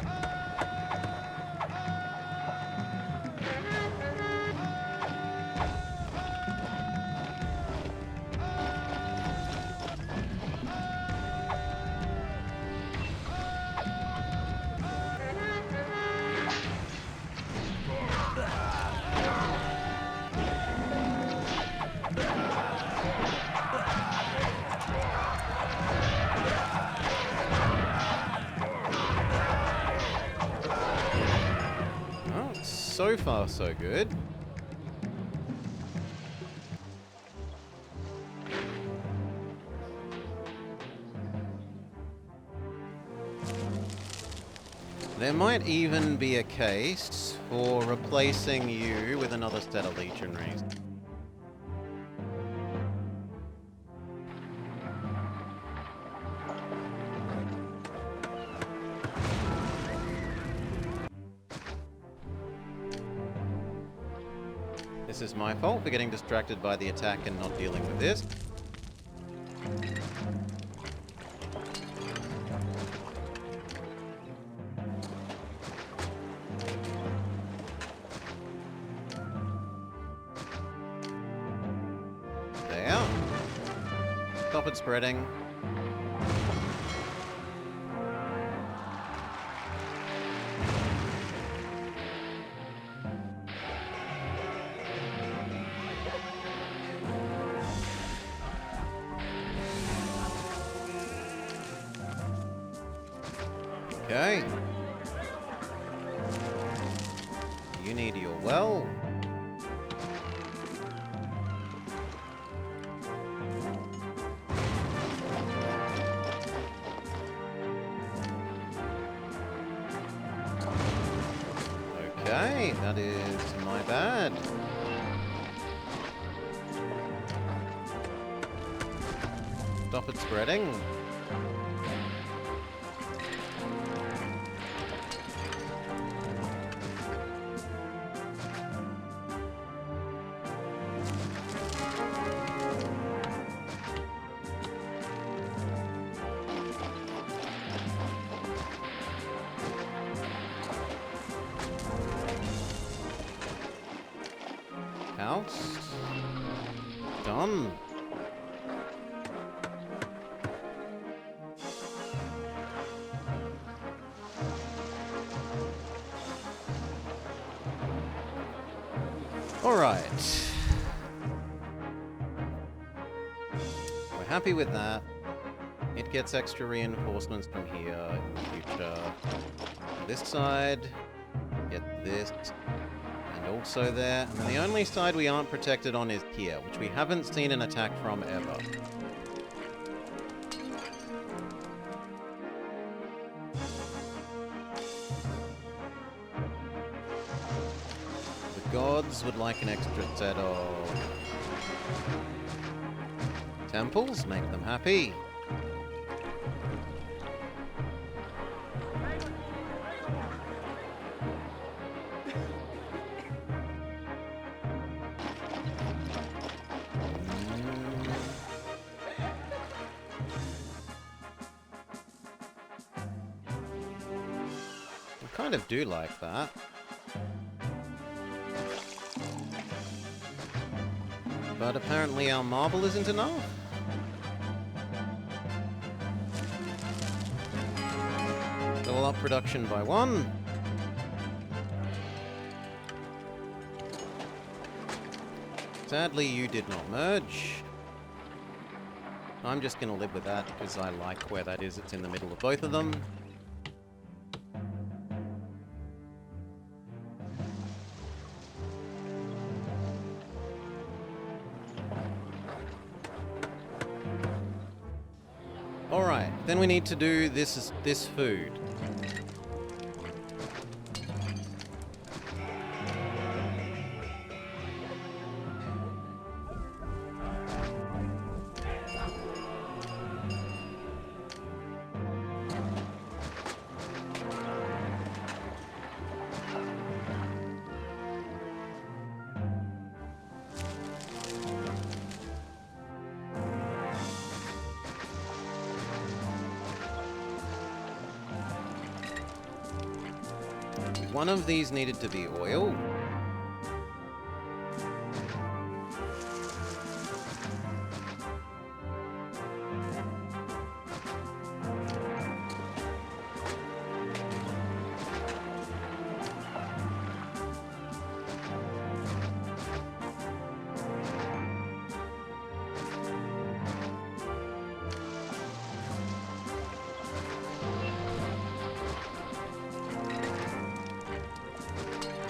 Oh, so far so good. There might even be a case for replacing you with another set of legionaries. This is my fault for getting distracted by the attack and not dealing with this. There. Stop it spreading. Okay. You need your well. Okay, that is my bad. Stop it spreading. House. Done. Alright. We're happy with that. It gets extra reinforcements from here in the future. This side, get this. Also there, and then the only side we aren't protected on is here, which we haven't seen an attack from ever. The gods would like an extra set of temples, make them happy. Kind of do like that. But apparently our marble isn't enough. So we'll up production by 1. Sadly, you did not merge. I'm just going to live with that because I like where that is. It's in the middle of both of them. Alright, then we need to do this food. One of these needed to be oil.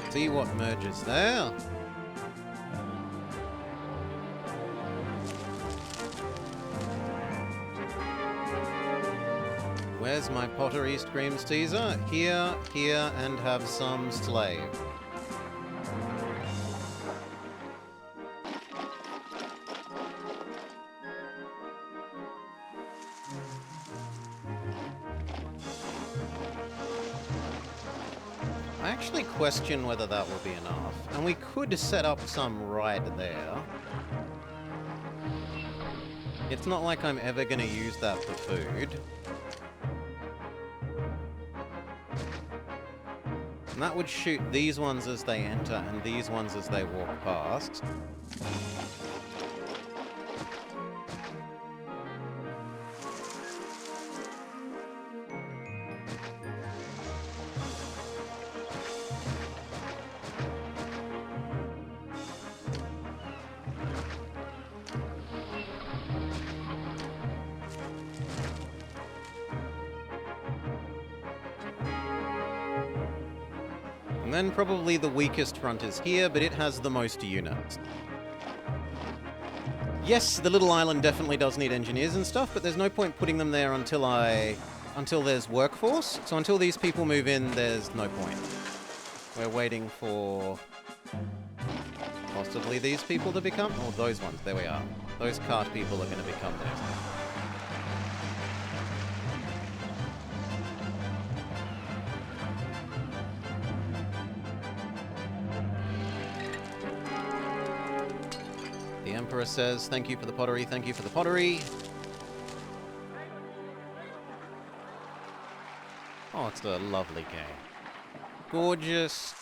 See what merges there. Where's my pottery, screams Caesar? Here, here, and have some slave. I actually question whether that will be enough. And we could set up some right there. It's not like I'm ever going to use that for food. And that would shoot these ones as they enter and these ones as they walk past. And then probably the weakest front is here, but it has the most units. Yes, the little island definitely does need engineers and stuff, but there's no point putting them there until there's workforce. So until these people move in, there's no point. We're waiting for possibly these people to become... Oh, those ones. There we are. Those cart people are going to become theirs. The Emperor says, thank you for the pottery, thank you for the pottery. Oh, it's a lovely game. Gorgeous,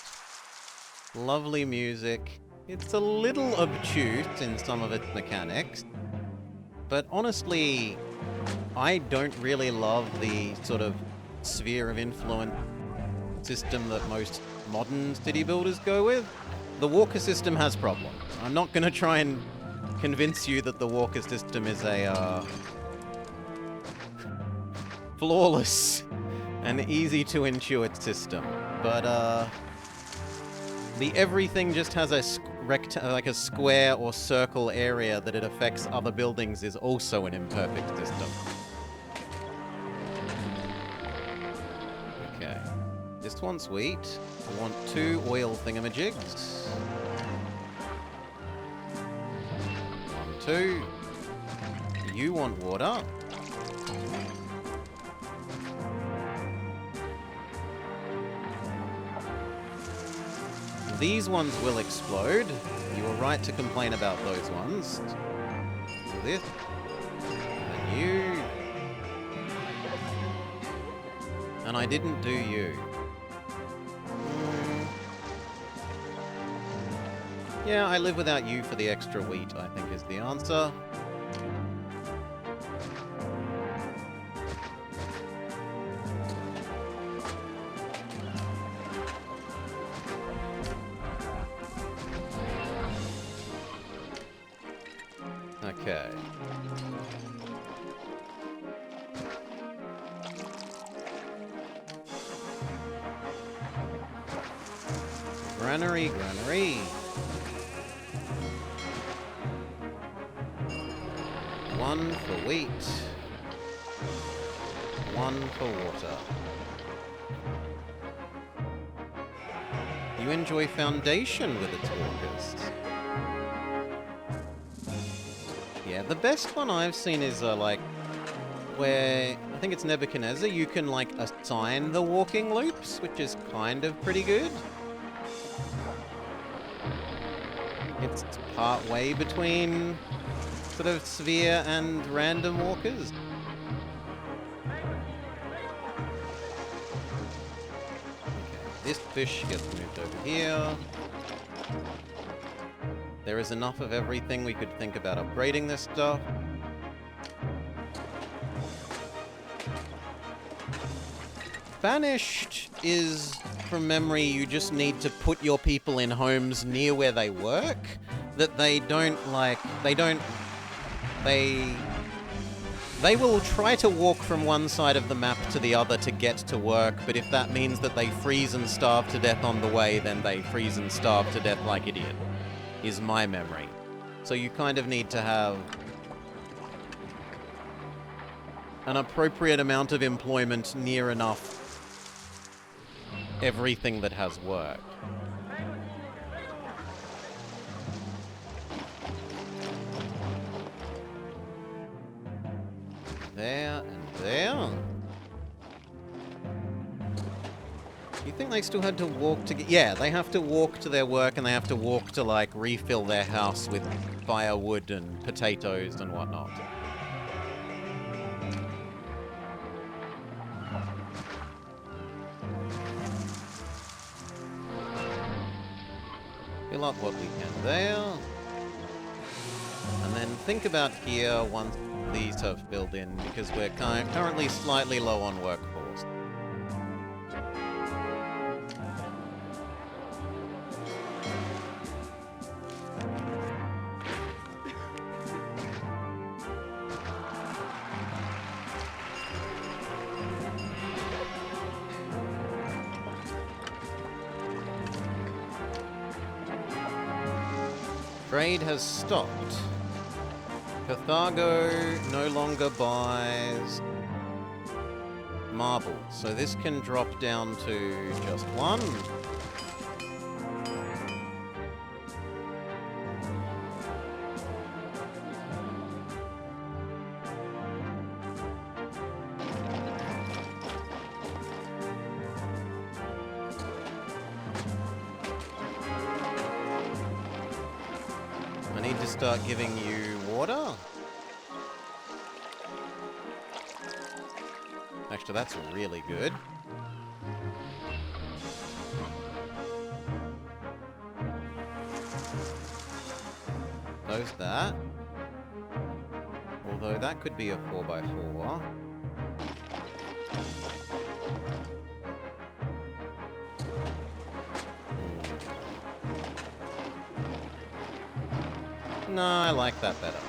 lovely music. It's a little obtuse in some of its mechanics, but honestly, I don't really love the sort of sphere of influence system that most modern city builders go with. The walker system has problems. I'm not going to try and convince you that the walker system is a flawless and easy to intuit system, but the everything just has a like a square or circle area that it affects other buildings is also an imperfect system. Okay, this one's wheat. I want 2 oil thingamajigs. 1, 2. You want water. These ones will explode. You were right to complain about those ones. This. And you. And I didn't do you. Yeah, I live without you for the extra wheat, I think is the answer. Okay. Granary, granary. 1 for wheat. 1 for water. You enjoy foundation with its walkers. Yeah, the best one I've seen is like where I think it's Nebuchadnezzar. You can like assign the walking loops, which is kind of pretty good. It's part way between sort of sphere and random walkers. Okay. this fish gets moved over here. There is enough of everything we could think about upgrading this stuff. Banished is, from memory, you just need to put your people in homes near where they work. That they don't, like, they will try to walk from one side of the map to the other to get to work, but if that means that they freeze and starve to death on the way, then they freeze and starve to death like idiot, is my memory. So you kind of need to have an appropriate amount of employment near enough everything that has work. There and there. You think they still had to walk to get... Yeah, they have to walk to their work and they have to walk to, like, refill their house with firewood and potatoes and whatnot. Fill up what we can there. And then think about here once these have filled in, because we're currently slightly low on workforce. Trade has stopped. Carthago no longer buys marble, so this can drop down to just one. I need to start giving you water. Actually, that's really good. Close that. Although that could be a 4x4. No, I like that better.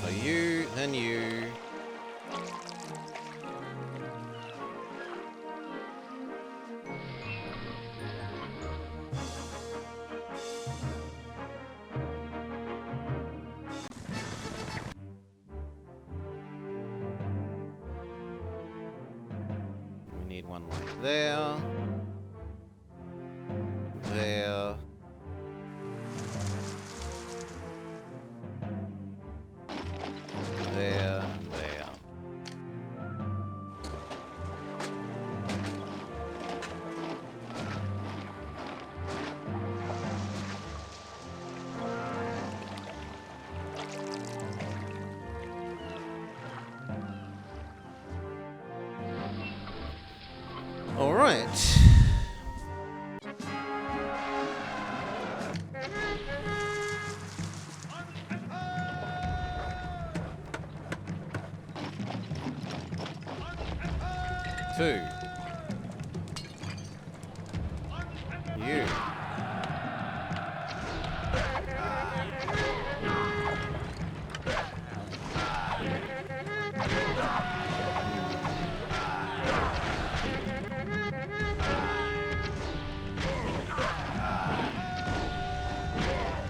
So you, then you. We need one like there. There. There and there. All right. Two. You.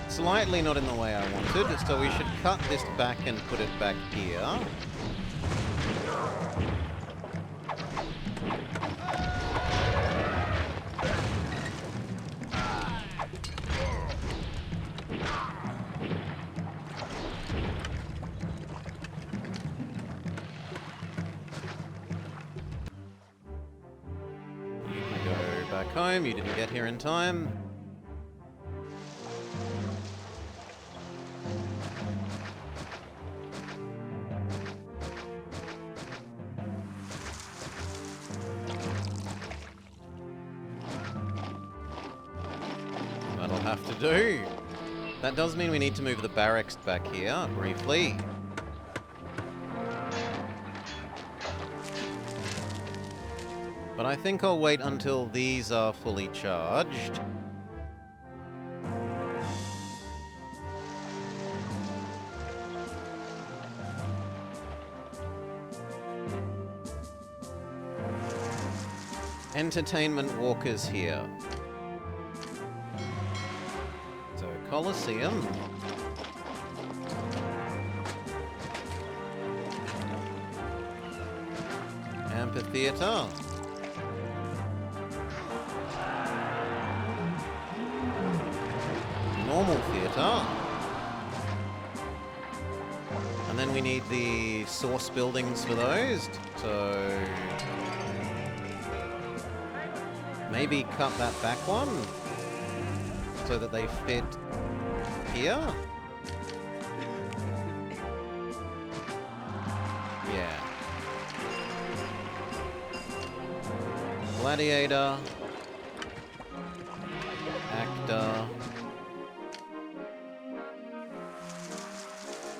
Slightly not in the way I wanted, so we should cut this back and put it back here. You can go back home, you didn't get here in time. do. That does mean we need to move the barracks back here, briefly. But I think I'll wait until these are fully charged. Entertainment walkers here. So, Colosseum. Amphitheater. Normal theater. And then we need the source buildings for those. So maybe cut that back one so that they fit here. Yeah. Gladiator. Actor.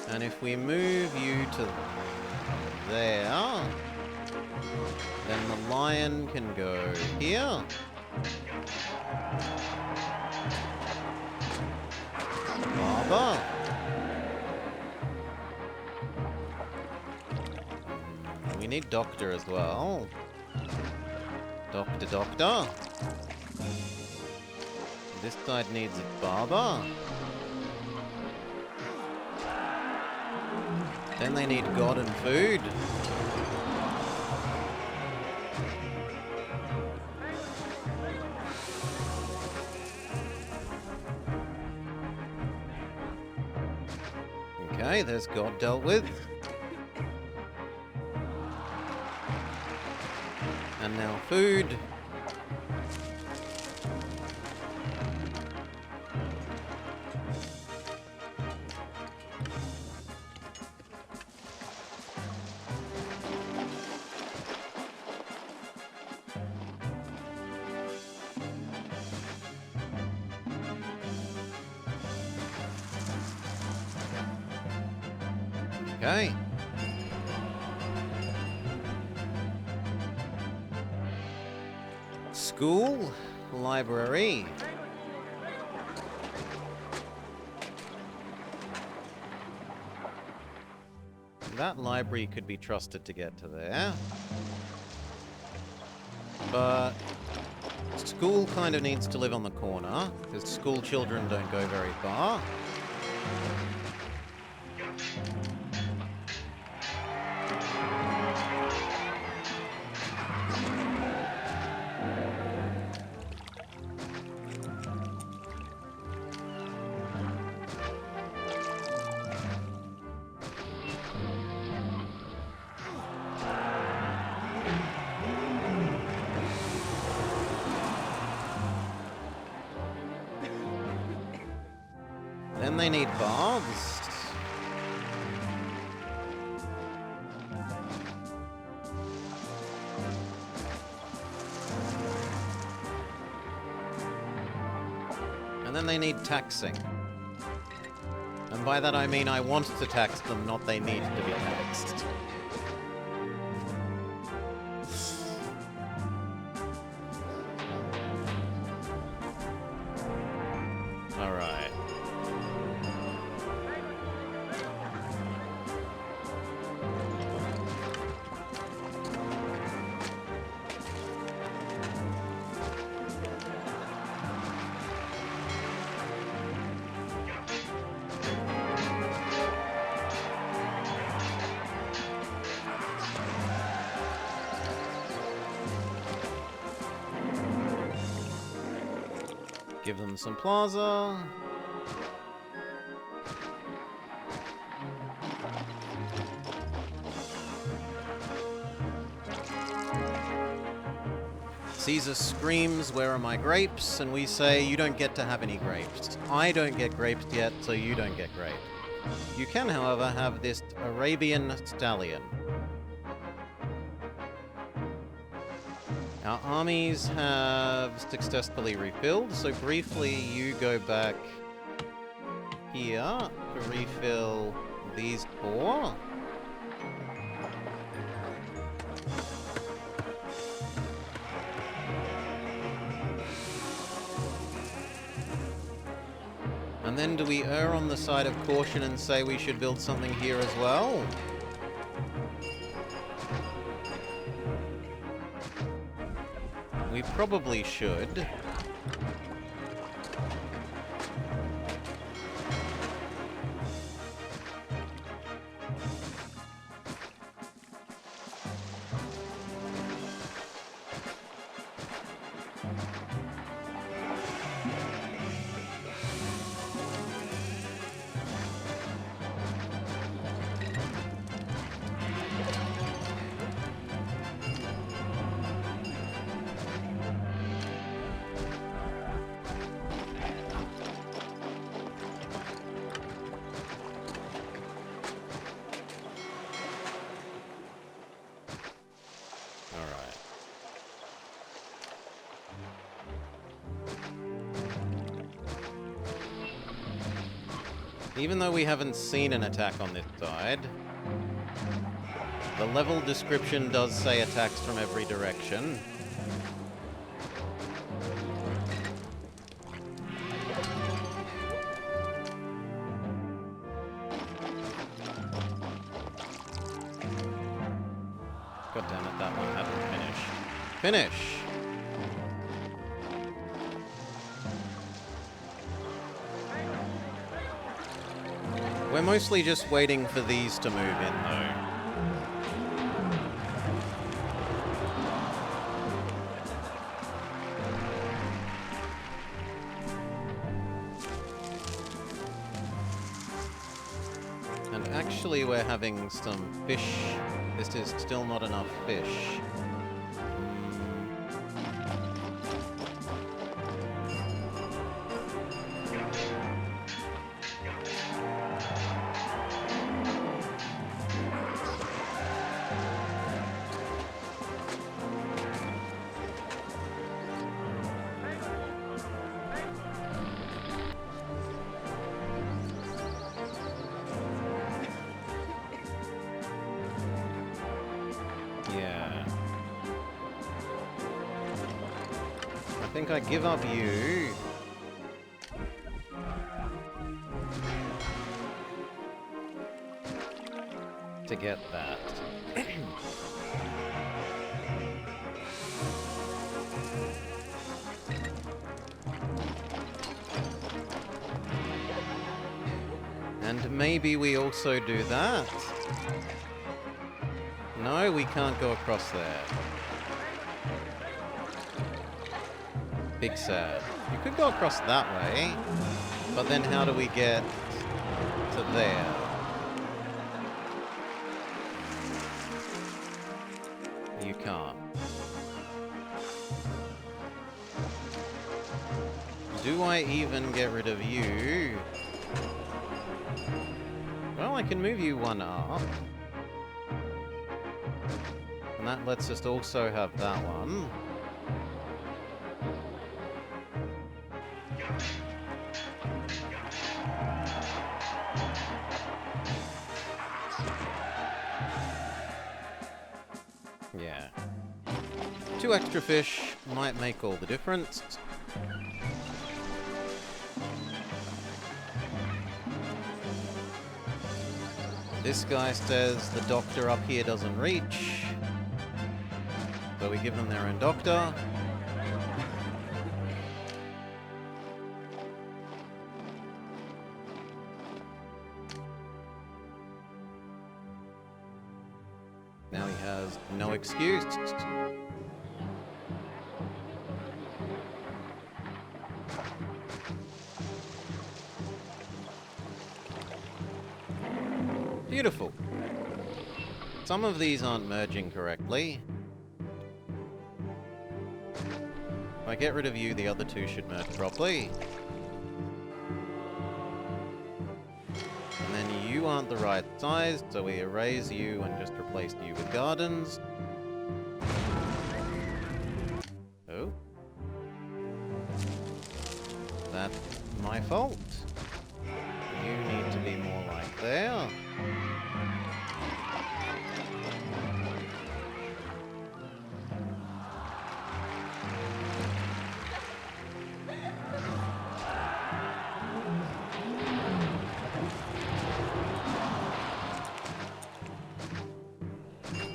And if we move you to there, then the lion can go here. Barber. We need doctor as well. Doctor. This side needs a barber. Then they need God and food. Okay, there's God dealt with. And now food. Okay. School, library. That library could be trusted to get to there. But school kind of needs to live on the corner, because school children don't go very far. Then they need baths. And then they need taxing. And by that I mean I want to tax them, not they need to be taxed. Alright. Give them some plaza. Caesar screams, "Where are my grapes?" And we say, "You don't get to have any grapes. I don't get grapes yet, so you don't get grapes. You can, however, have this Arabian stallion." Our armies have successfully refilled, so briefly you go back here to refill these 4. And then do we err on the side of caution and say we should build something here as well? We probably should. Even though we haven't seen an attack on this side, the level description does say attacks from every direction. God damn it, that one hadn't finished. Finish! We're mostly just waiting for these to move in, though. And actually, we're having some fish. This is still not enough fish. I think I give up you. To get that. And maybe we also do that. No, we can't go across there. Big sad. You could go across that way, but then how do we get to there? You can't. Do I even get rid of you? Well, I can move you one up. And that lets us also have that one. Yeah. 2 extra fish might make all the difference. This guy says the doctor up here doesn't reach. So we give them their own doctor. Now he has no excuse. Beautiful. Some of these aren't merging correctly. If I get rid of you, the other 2 should merge properly. And then you aren't the right size, so we erase you and just replace you with gardens. That's my fault. You need to be more like there.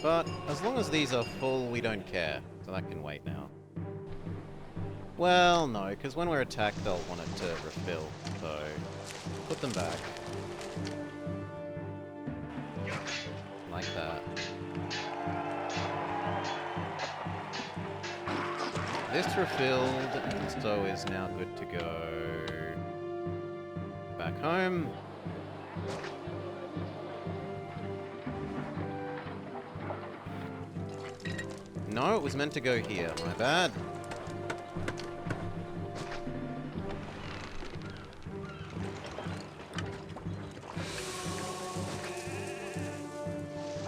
But as long as these are full, we don't care. So that can wait now. Well, no, because when we're attacked, they'll want it to refill. So, put them back. Like that. This refilled, and so is now good to go back home. No, it was meant to go here. My bad.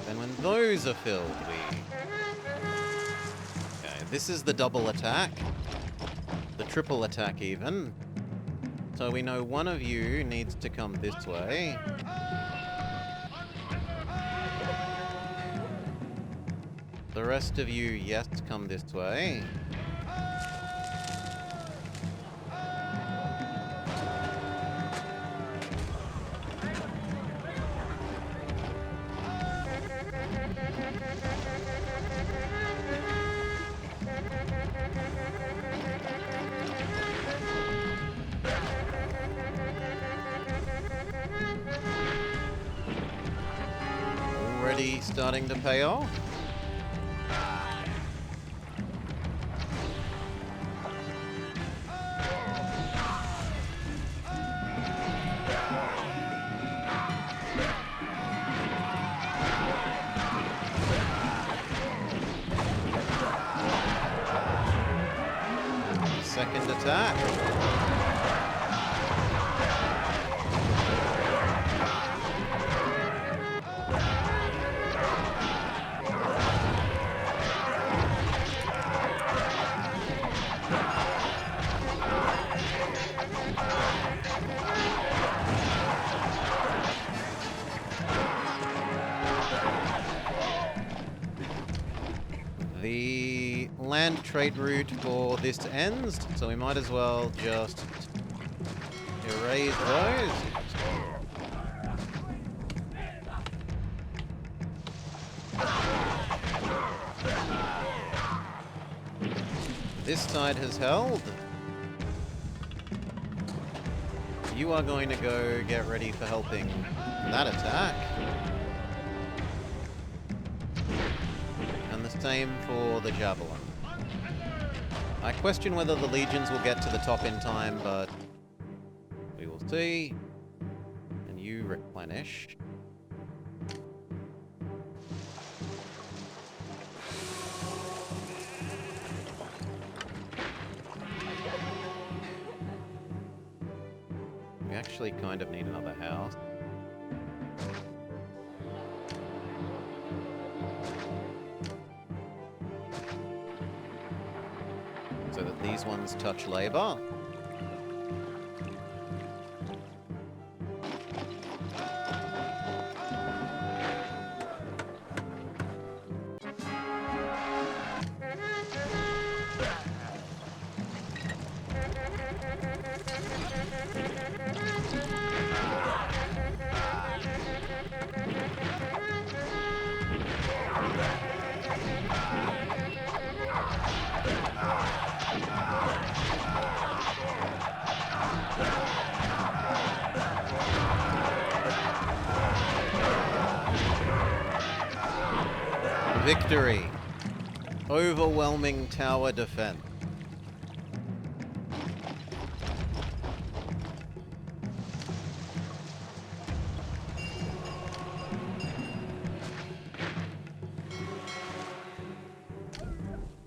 Then when those are filled, we... Okay, this is the double attack. The triple attack, even. So we know one of you needs to come this way. The rest of you, yes, come this way. Already starting to pay off. Second attack. The land trade route for this ends, so we might as well just erase those. This side has held. You are going to go get ready for helping that attack. Same for the javelin. I question whether the legions will get to the top in time, but we will see. And you replenish. We actually kind of need another house. So that these ones touch labor. Victory. Overwhelming tower defense.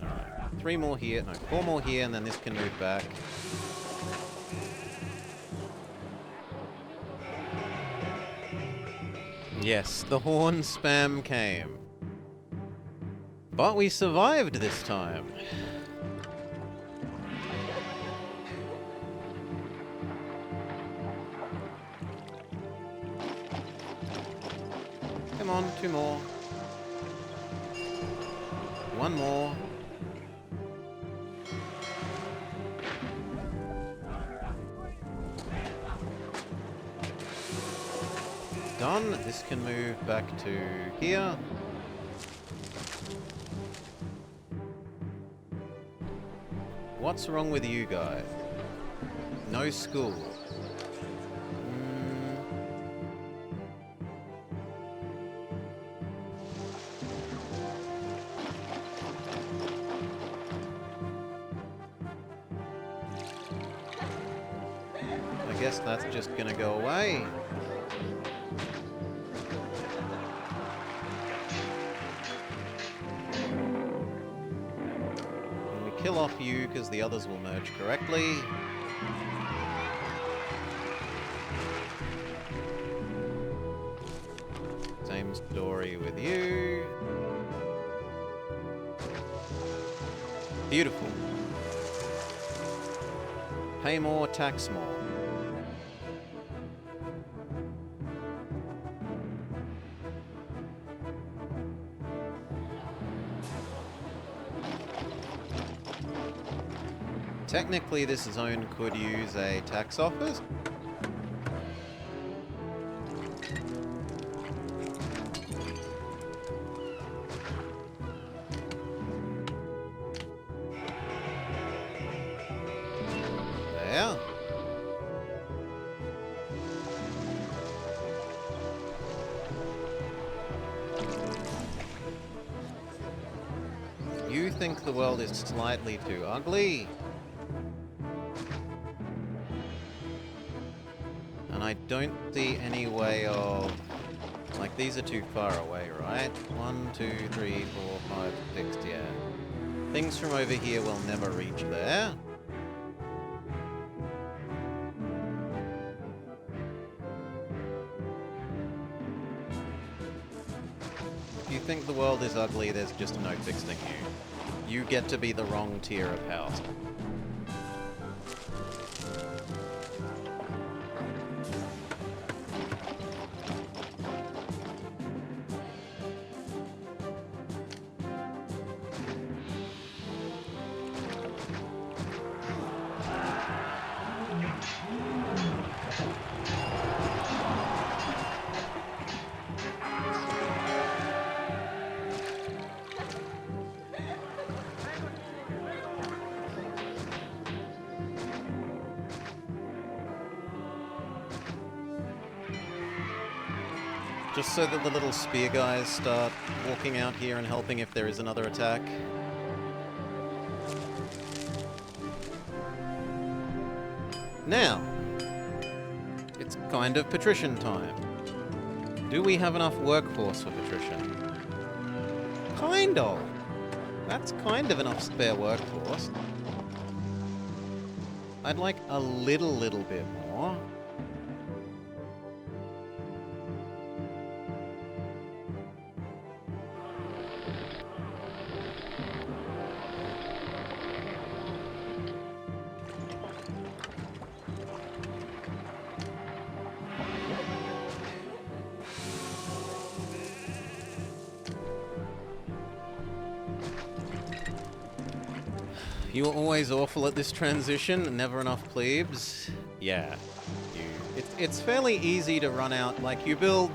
Alright, 3 more here, no, 4 more here, and then this can move back. Yes, the horn spam came. But we survived this time. Come on, 2 more. 1 more. Done. This can move back to here. What's wrong with you guys? No school. I guess that's just gonna go away. And we kill off you because the others will merge correctly. Same story with you. Beautiful. Pay more, tax more. Technically, this zone could use a tax office. There. You think the world is slightly too ugly? And I don't see any way of... Like, these are too far away, right? 1, 2, 3, 4, 5, 6, yeah. Things from over here will never reach there. If you think the world is ugly, there's just no fixing you. You get to be the wrong tier of house. Just so that the little spear guys start walking out here and helping if there is another attack. Now, it's kind of patrician time. Do we have enough workforce for patrician? Kind of. That's kind of enough spare workforce. I'd like a little bit more. You were always awful at this transition, never enough plebes. Yeah, it's fairly easy to run out. Like, you build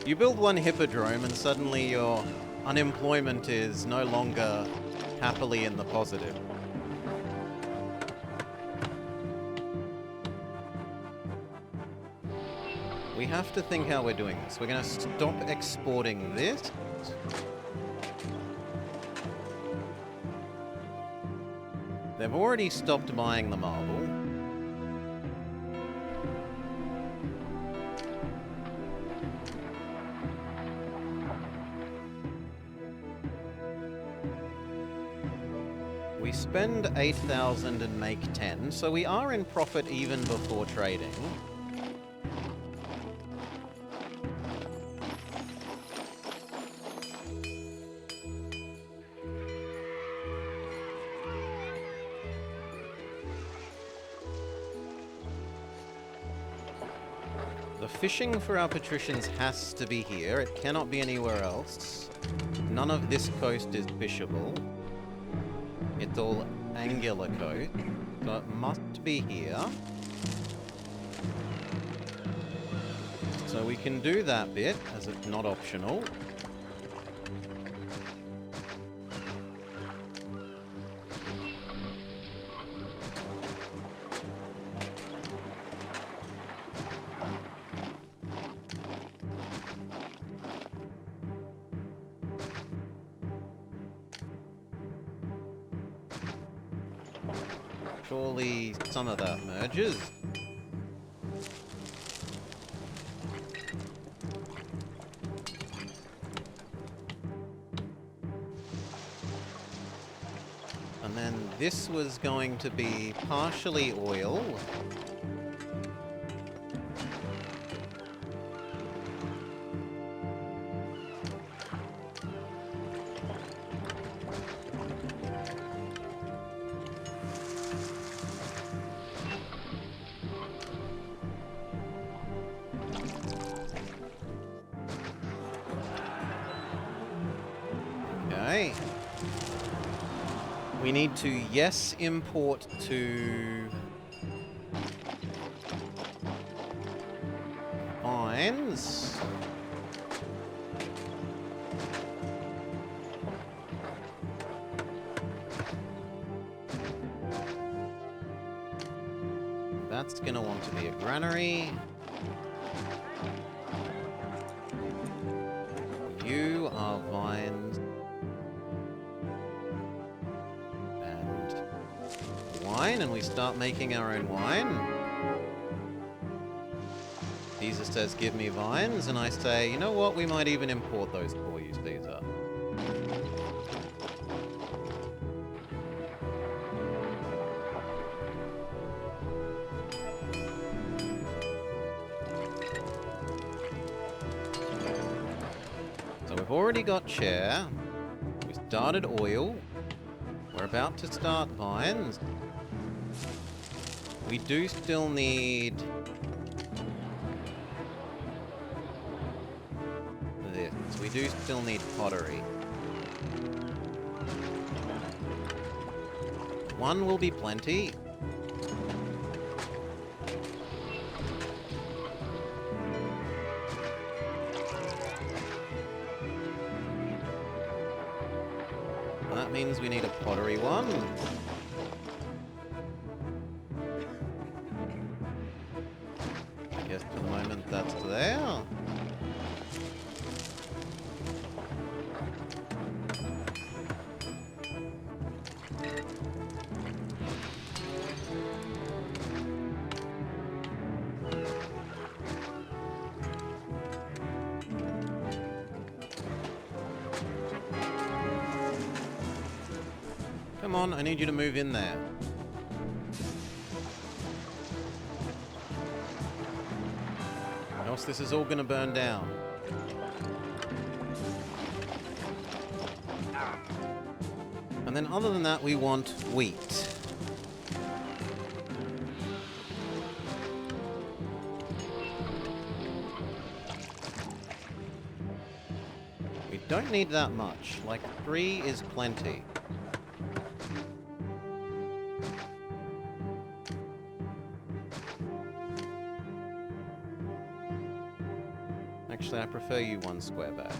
one hippodrome and suddenly your unemployment is no longer happily in the positive. We have to think how we're doing this. We're gonna stop exporting this. They've already stopped buying the marble. We spend 8,000 and make 10, so we are in profit even before trading. The fishing for our patricians has to be here. It cannot be anywhere else. None of this coast is fishable. It's all angular coast. So it must be here. So we can do that bit, as it's not optional. Surely some of that merges. And then this was going to be partially oil. Okay. We need to, yes, import to vines. That's going to want to be a granary. You are vines. Wine, and we start making our own wine. Caesar says, give me vines, and I say, you know what, we might even import those for you, Caesar. So we've already got chair. We started oil. We're about to start vines. We do still need this. We do still need pottery. One will be plenty. That means we need a pottery one. I guess for the moment that's there. Come on, I need you to move in there. Else this is all gonna burn down. And then other than that, we want wheat. We don't need that much. Like 3 is plenty. Actually, I prefer you 1 square back.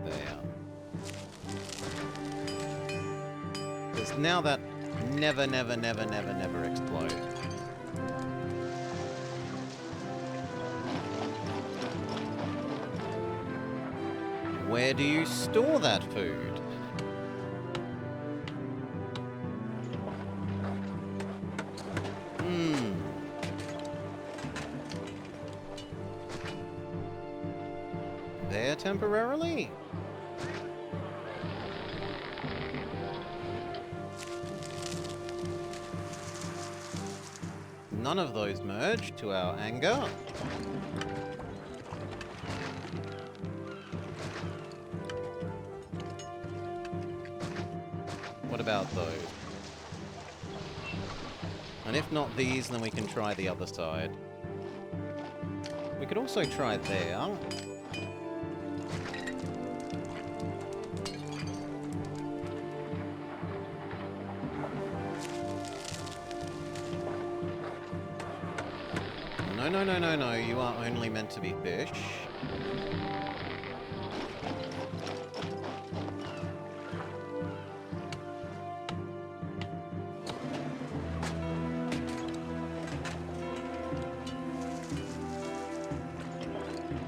There. Because now that never explode. Where do you store that food? There temporarily? None of those merge, to our anger. What about those? And if not these, then we can try the other side. We could also try there. No, no, no, no, no. You are only meant to be fish.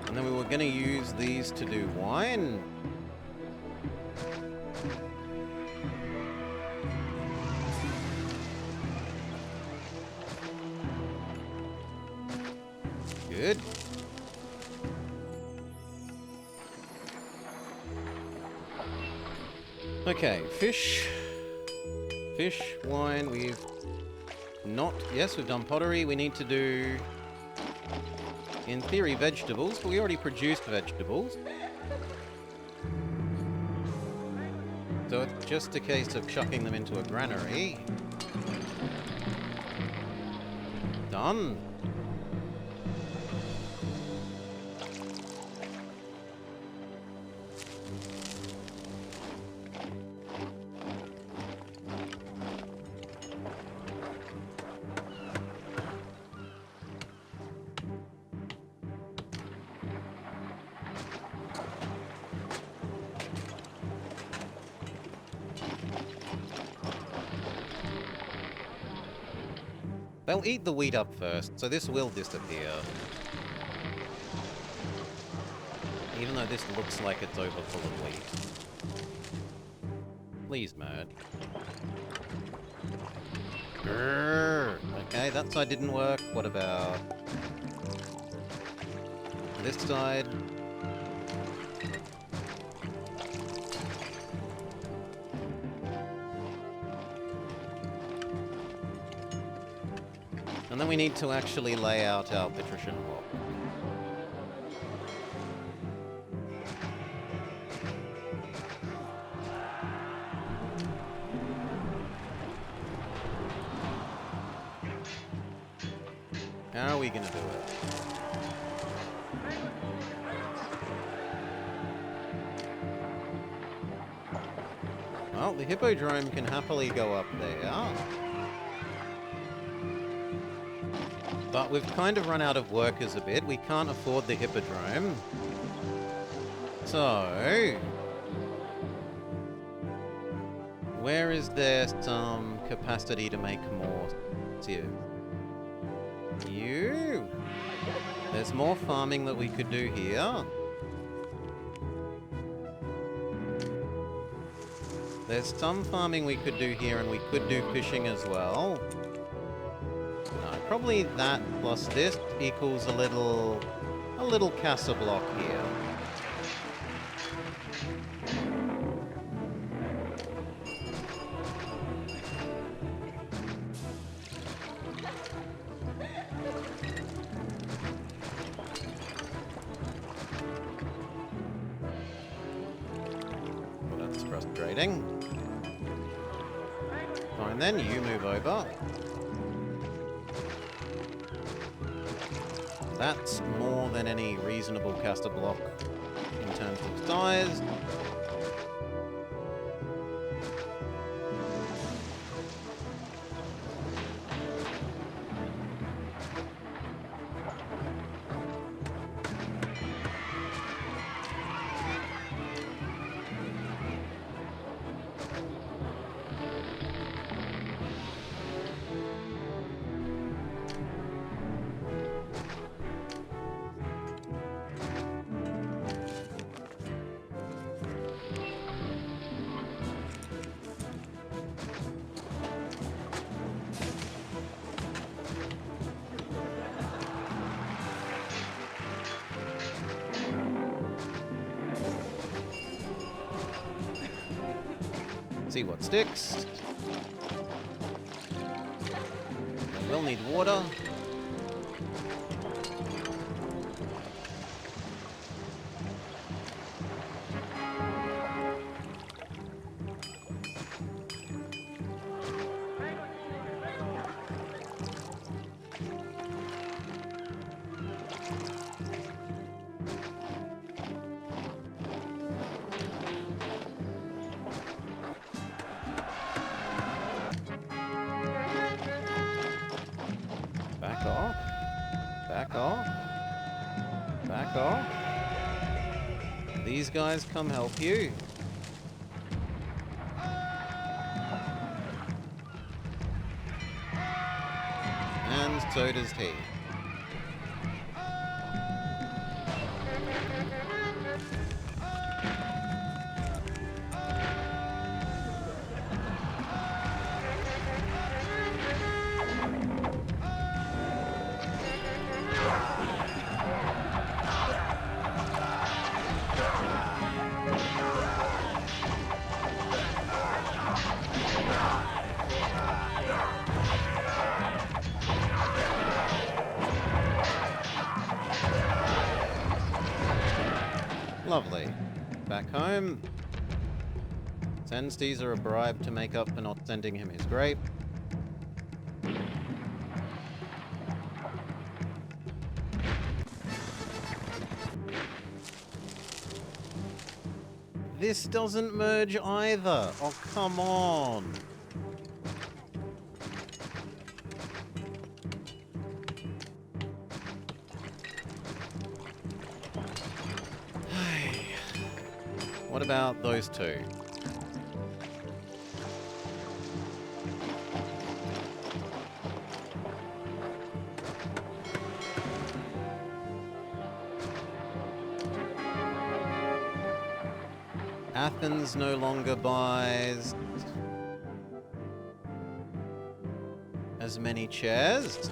And then we were going to use these to do wine. Good. Okay, fish. Fish, wine, we've not... Yes, we've done pottery. We need to do, in theory, vegetables, but we already produced vegetables. So it's just a case of chucking them into a granary. Done. They'll eat the wheat up first, so this will disappear. Even though this looks like it's overfull of wheat. Please, mate. Grrr. Okay, that side didn't work. What about this side? And then we need to actually lay out our patrician block. How are we going to do it? Well, the hippodrome can happily go up there. But we've kind of run out of workers a bit. We can't afford the hippodrome. So... where is there some capacity to make more sieves? You! There's more farming that we could do here. There's some farming we could do here, and we could do fishing as well. Probably that plus this equals a little casa block here. Well, that's frustrating. Fine then, you move over. That's more than any reasonable caster block in terms of size. See what sticks. We will need water. off. Back off. These guys come help you. And so does he. Lovely. Back home. Send Caesar a bribe to make up for not sending him his grape. This doesn't merge either. Oh, come on. What about those two? Athens no longer buys as many chairs.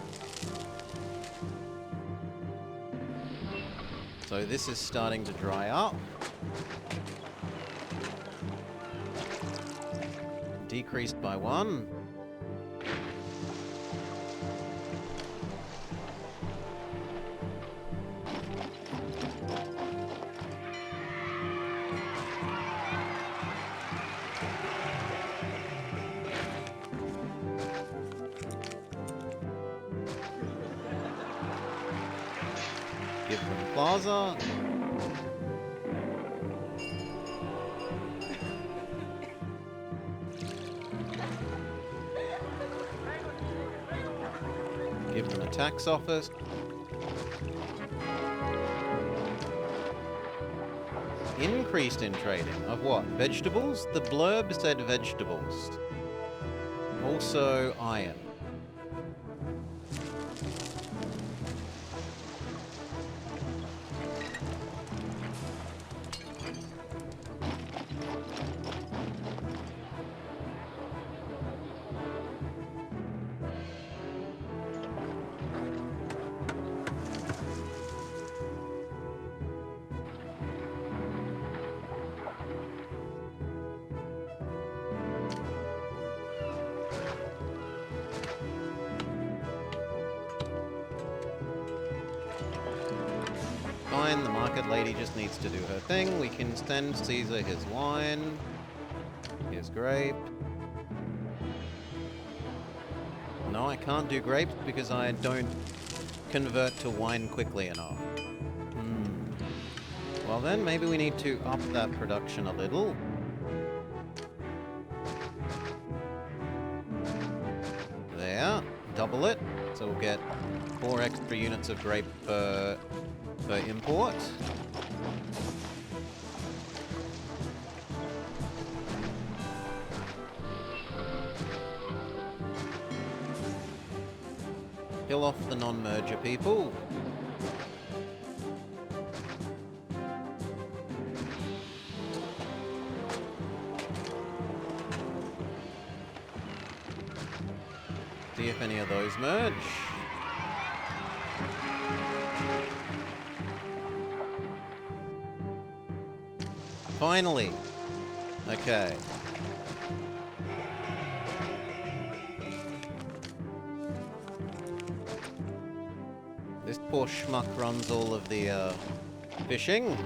So this is starting to dry up. Decreased by 1. Give them plaza. Give them a tax office. Increased in trading. Of what? Vegetables? The blurb said vegetables. Also iron. Fine, the market lady just needs to do her thing. We can send Caesar his wine, his grape. No, I can't do grapes because I don't convert to wine quickly enough. Well then, maybe we need to up that production a little. There, double it, so we'll get 4 extra units of grape per import. Kill off the non-merger people. See if any of those merge. Finally. Okay. This poor schmuck runs all of the fishing.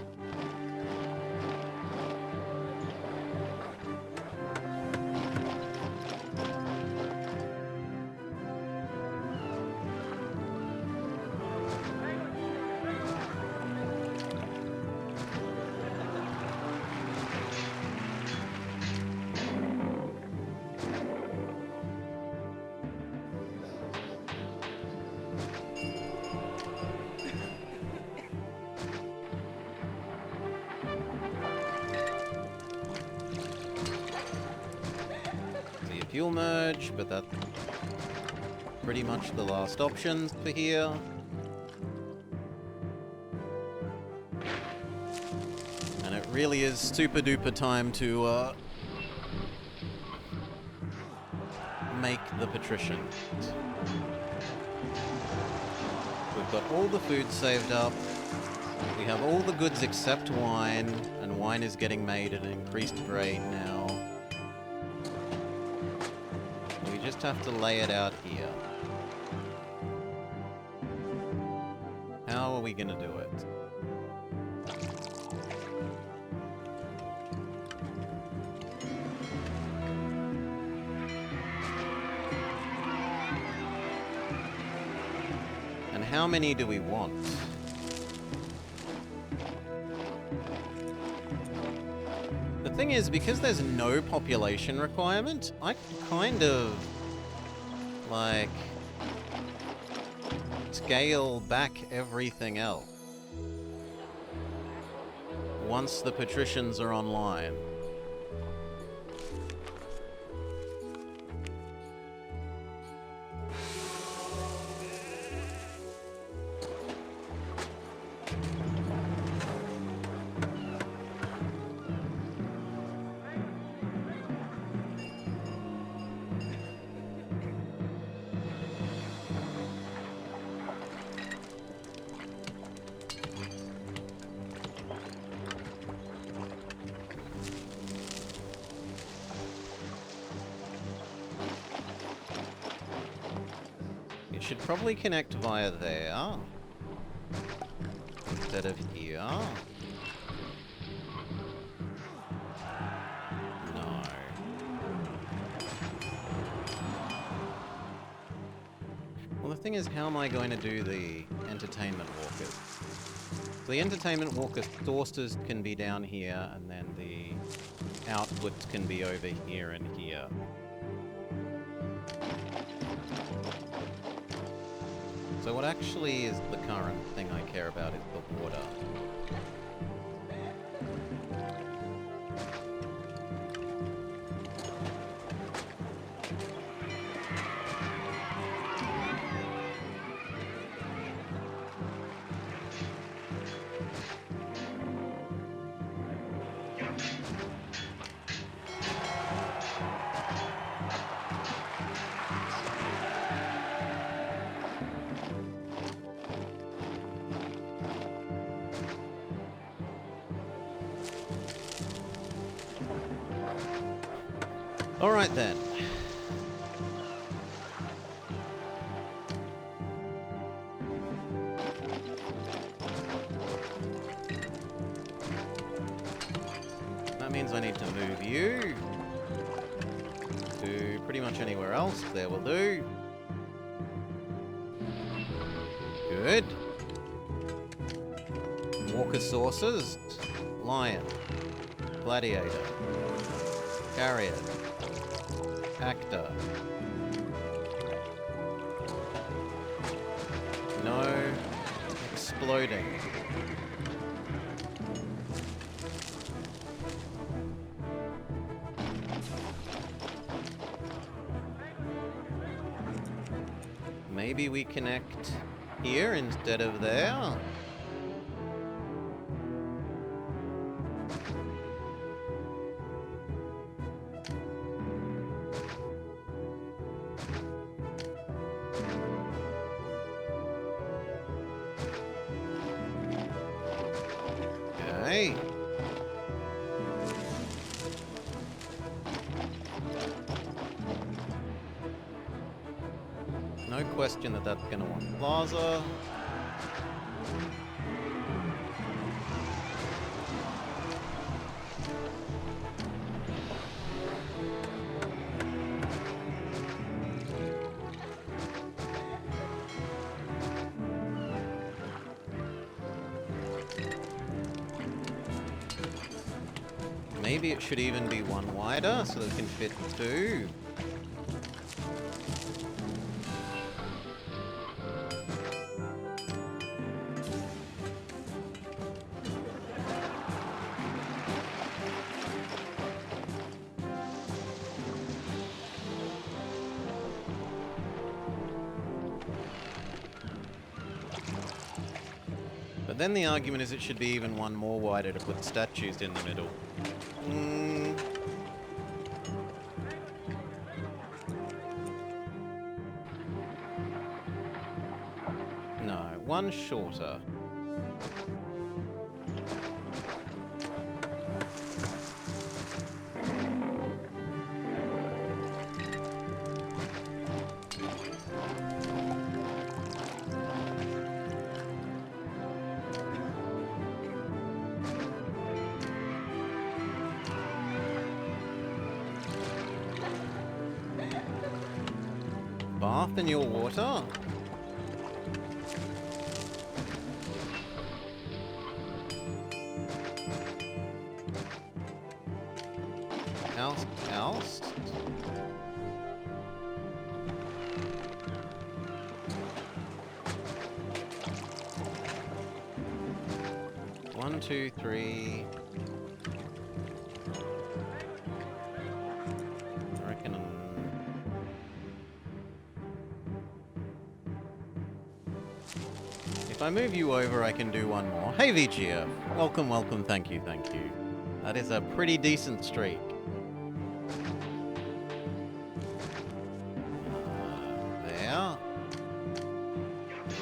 fuel merge, but that's pretty much the last options for here. And it really is super duper time to make the patrician. We've got all the food saved up. We have all the goods except wine, and wine is getting made at an increased rate now. We just have to lay it out here. How are we going to do it? And how many do we want? The thing is, because there's no population requirement, I can kind of, like, scale back everything else once the patricians are online. It should probably connect via there instead of here. No. Well, the thing is, how am I going to do the entertainment walkers? So the entertainment walker sources can be down here, and then the outputs can be over here and here. So what actually is the current thing I care about is the water. Alright then. That means I need to move you to pretty much anywhere else. There will do. Good. Walker sources. Lion. Gladiator. Chariot. Actor. No exploding. Maybe we connect here instead of there. Okay. No question that that's going to want plaza. Maybe it should even be one wider so that it can fit two. But then the argument is it should be even one more wider to put statues in the middle. No, one shorter. Bath in your water? House? One, two, three. I reckon. If I move you over, I can do one more. Hey, VGF. Welcome, welcome. Thank you, thank you. That is a pretty decent streak. There.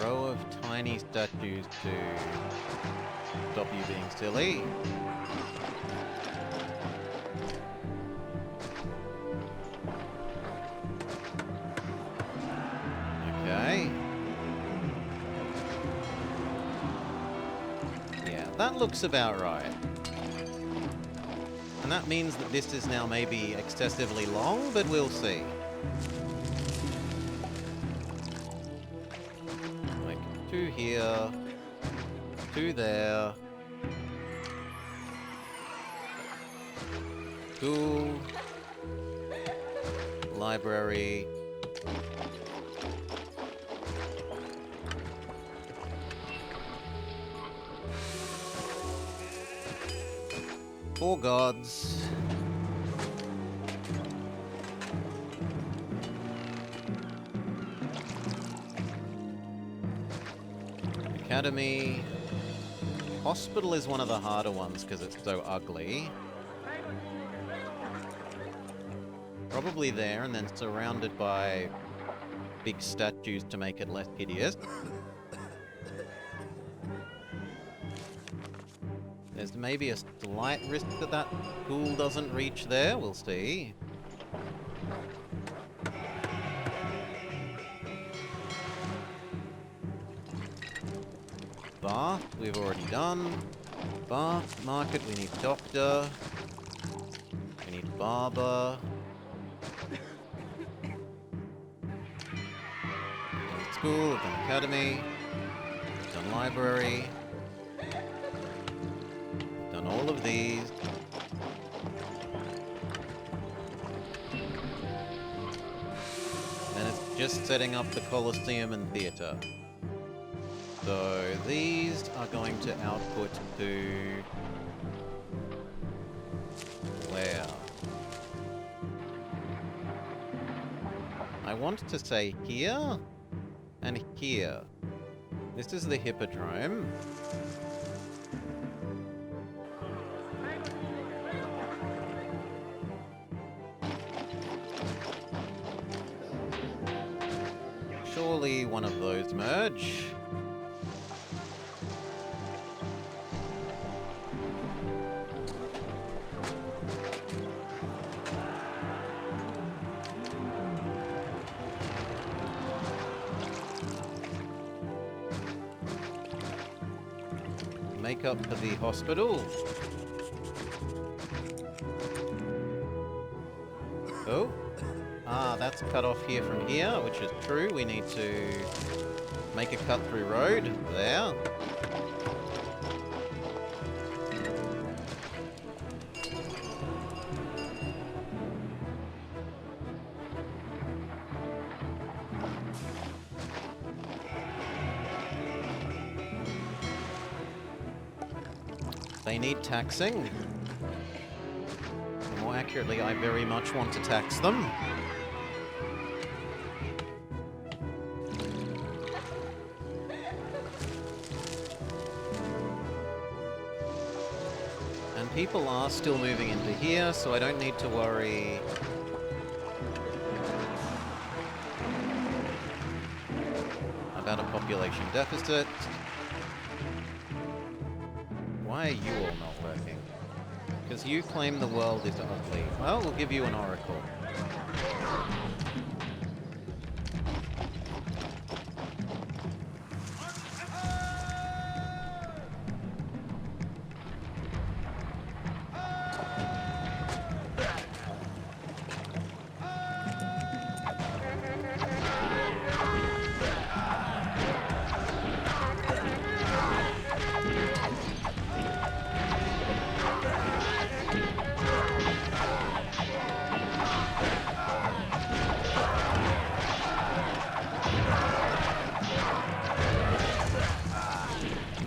Row of tiny statues to stop you being silly. Okay. Yeah, that looks about right. And that means that this is now maybe excessively long, but we'll see. Like, 2 here, 2 there. School. Library. Four gods. Academy. Hospital is one of the harder ones because it's so ugly. Probably there, and then surrounded by big statues to make it less hideous. There's maybe a slight risk that that pool doesn't reach there. We'll see. Bath, we've already done. Bath, market, we need doctor. We need barber. We've done school, we've done academy. We've done library. Done all of these. Then it's just setting up the Colosseum and Theatre. So these are going to output to where? I want to say here and here. This is the Hippodrome. Surely one of those merge. Make up for the hospital. Oh. Ah, that's cut off here from here, which is true. We need to make a cut-through road there. They need taxing. More accurately, I very much want to tax them. people are still moving into here, so I don't need to worry about a population deficit. Why are you all not working? Because you claim the world is ugly. Well, we'll give you an oracle.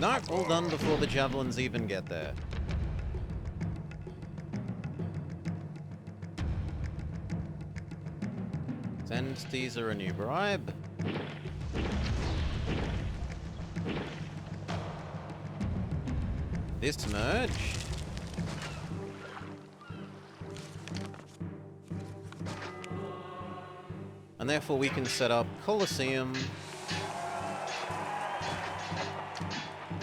Nope, all done before the javelins even get there. Send Caesar a new bribe. This merge. And therefore we can set up Colosseum.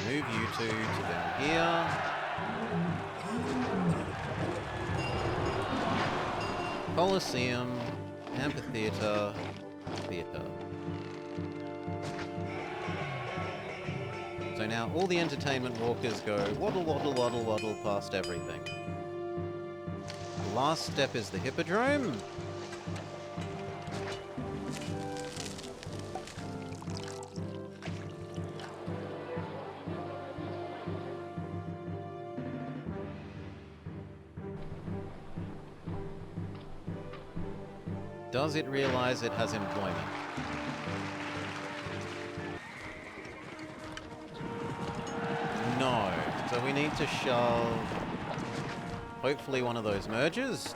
Move you two to down here. Colosseum, amphitheater, theater. So now all the entertainment walkers go waddle, waddle, waddle, waddle past everything. The last step is the hippodrome. Does it realize it has employment? No. So we need to shove, hopefully, one of those mergers.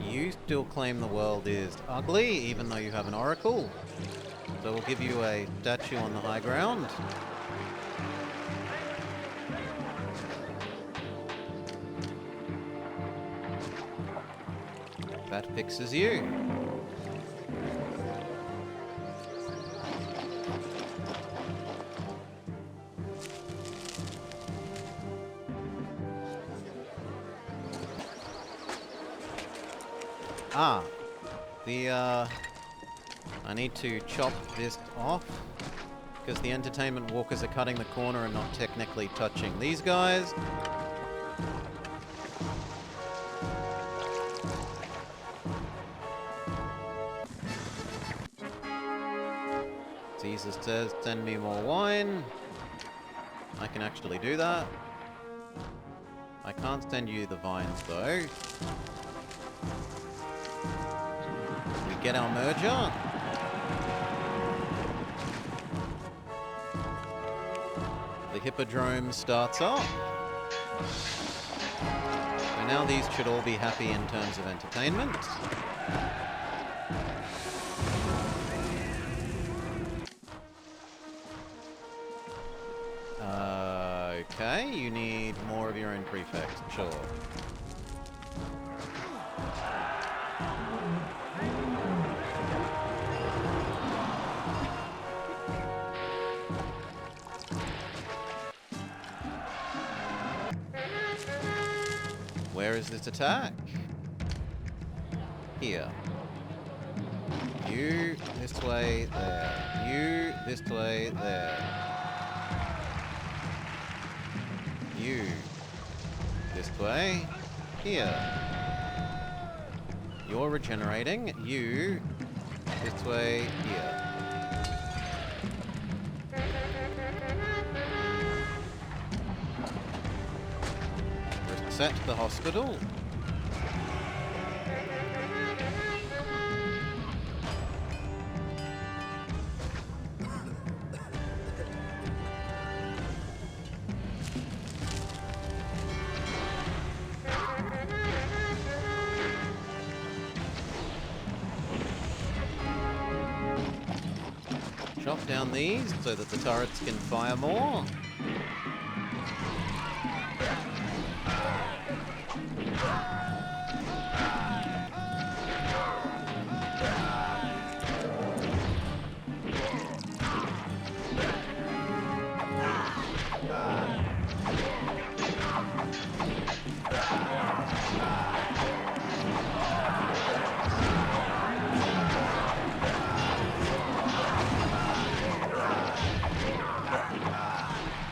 You still claim the world is ugly, even though you have an oracle. So we'll give you a statue on the high ground. That fixes you. Ah, I need to chop this off, because the entertainment walkers are cutting the corner and not technically touching these guys. Jesus says, send me more wine. I can actually do that. I can't send you the vines, though. We get our merger. The hippodrome starts up. So now these should all be happy in terms of entertainment. Okay, you need more of your own prefects, sure. Where is this attack? Here. You this way, there. You this way, there. You this way, here. You're regenerating. You this way, here. Reset the hospital. Chop down these so that the turrets can fire more.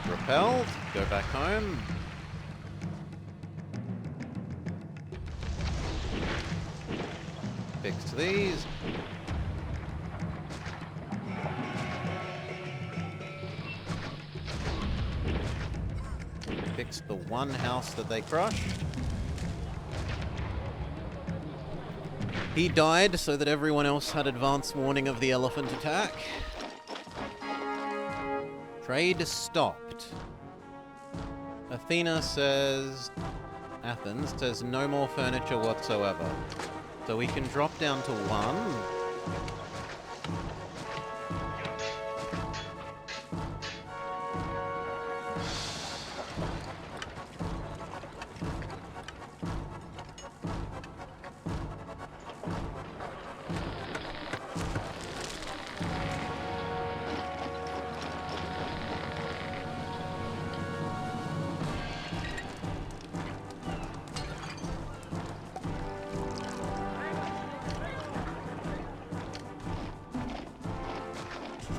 Repelled. Go back home. Fix these. Fix the one house that they crushed. He died so that everyone else had advance warning of the elephant attack. Trade stopped. Athena says... Athens says no more furniture whatsoever. So we can drop down to 1.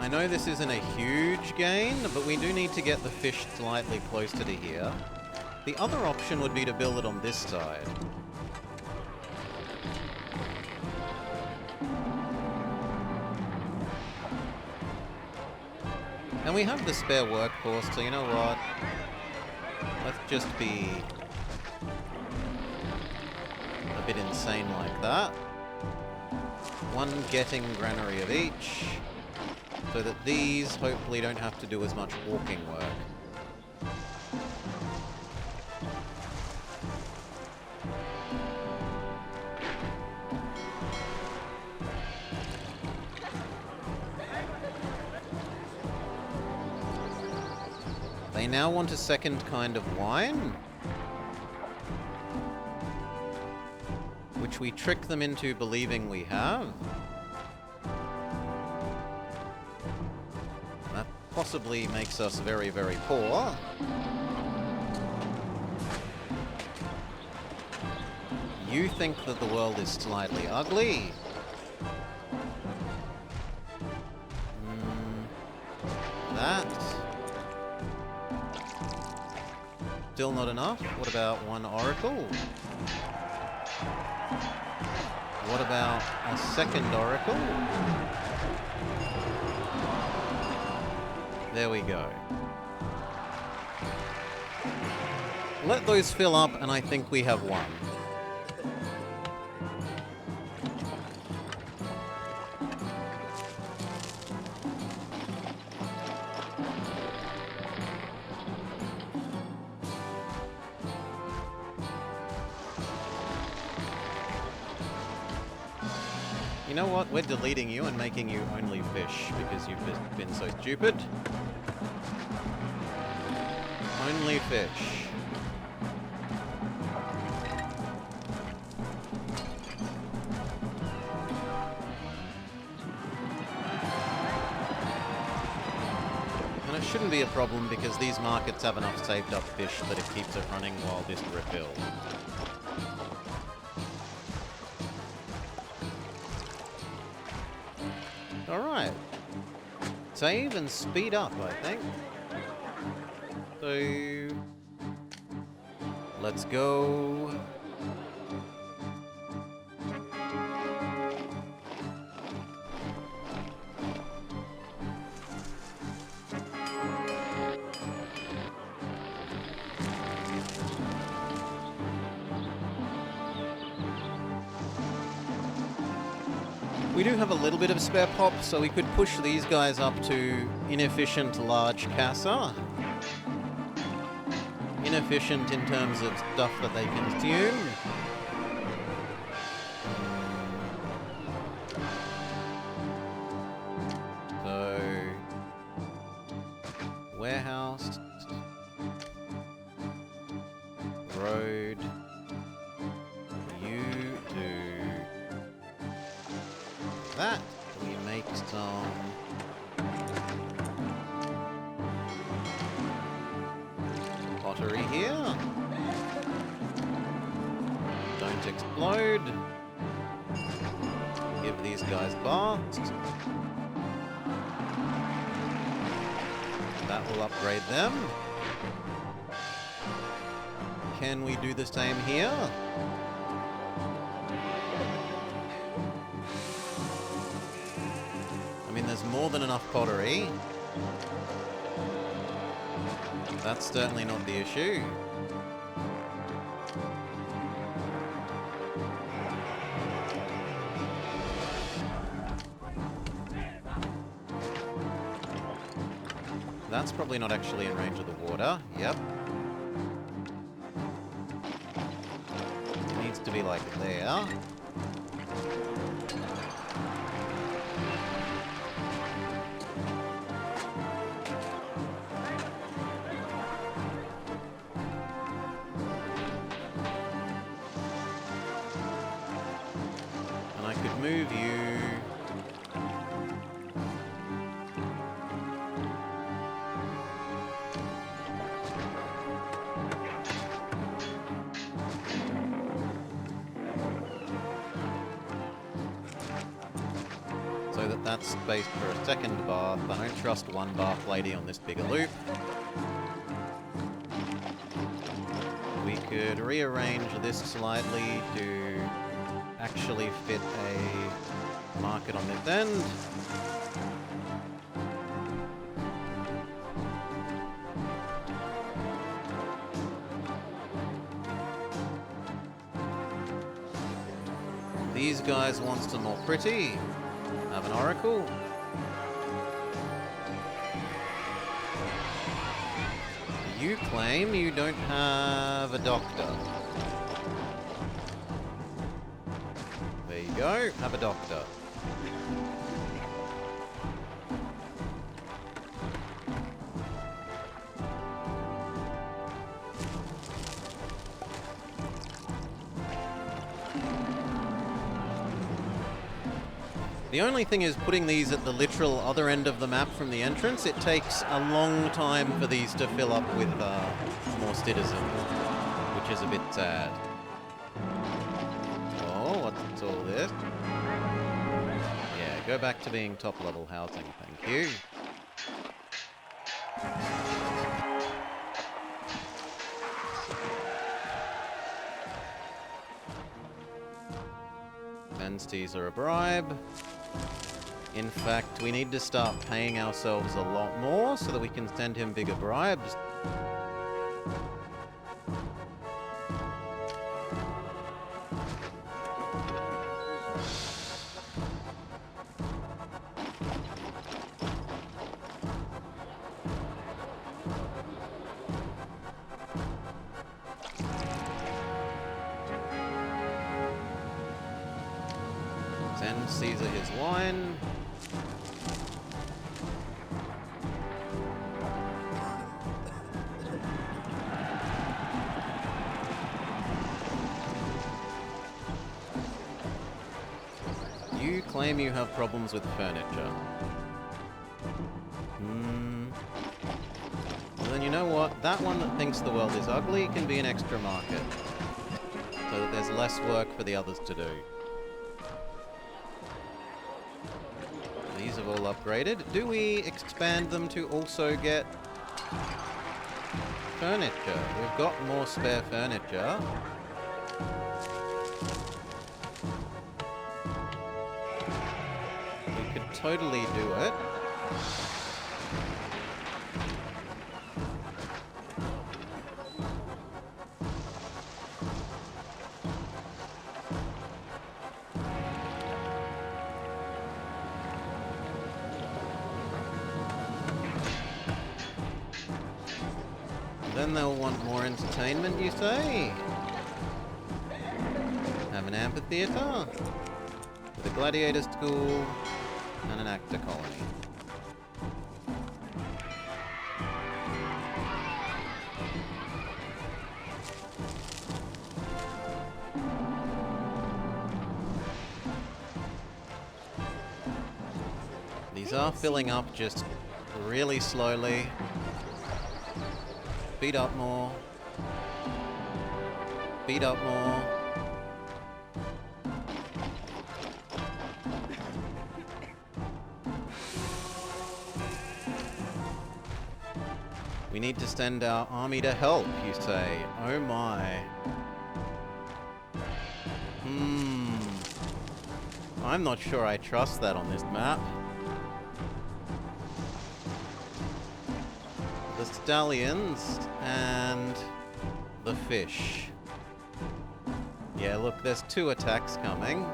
I know this isn't a huge gain, but we do need to get the fish slightly closer to here. The other option would be to build it on this side. And we have the spare workforce, so you know what? Let's just be a bit insane like that. One getting granary of each, so that these hopefully don't have to do as much walking work. They now want a second kind of wine, which we trick them into believing we have. That possibly makes us very, very poor. You think that the world is slightly ugly. That. Still not enough? What about one oracle? What about a second oracle? There we go. Let those fill up and I think we have one. You know what? We're deleting you and making you only fish because you've just been so stupid. Only fish. And it shouldn't be a problem because these markets have enough saved up fish that it keeps it running while this refills. Alright. Save and speed up, I think. So... let's go... We do have a little bit of spare pop, so we could push these guys up to inefficient large casa. Inefficient in terms of stuff that they consume. So... that. We make some pottery here. Don't explode. Give these guys baths. That will upgrade them. Can we do the same here? I mean, there's more than enough pottery. That's certainly not the issue. That's probably not actually in range of the water. Yep. It needs to be like there. And I could move you. So that that's space for a second bath. I don't trust one bath lady on this bigger loop. We could rearrange this slightly to actually fit a market on this end. These guys want some more pretty. Have an oracle. You claim you don't have a doctor. There you go, have a doctor. The only thing is putting these at the literal other end of the map from the entrance, it takes a long time for these to fill up with more citizens, which is a bit sad. Oh, what's all this? Yeah, go back to being top level housing, thank you. Send Caesar a bribe. In fact, we need to start paying ourselves a lot more so that we can send him bigger bribes. Send Caesar his wine. You claim you have problems with furniture. Well then you know what? That one that thinks the world is ugly can be an extra market. So that there's less work for the others to do. These have all upgraded. Do we expand them to also get furniture? We've got more spare furniture. We could totally do it. Then they'll want more entertainment, you say? Have an amphitheatre with a gladiator school and an actor colony. These are filling up just really slowly. Speed up more. Speed up more. We need to send our army to help, you say. Oh my. I'm not sure I trust that on this map. The stallions and the fish. Yeah, look, there's 2 attacks coming.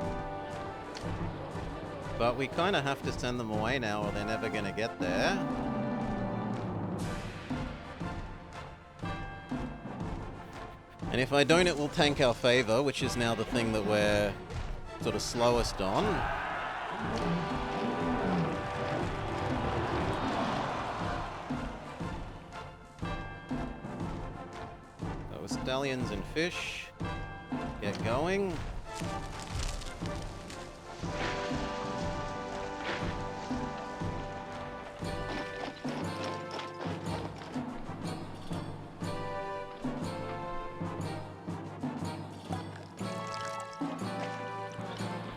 But we kind of have to send them away now or they're never going to get there. And if I don't, it will tank our favor, which is now the thing that we're sort of slowest on. That was stallions and fish. Get going.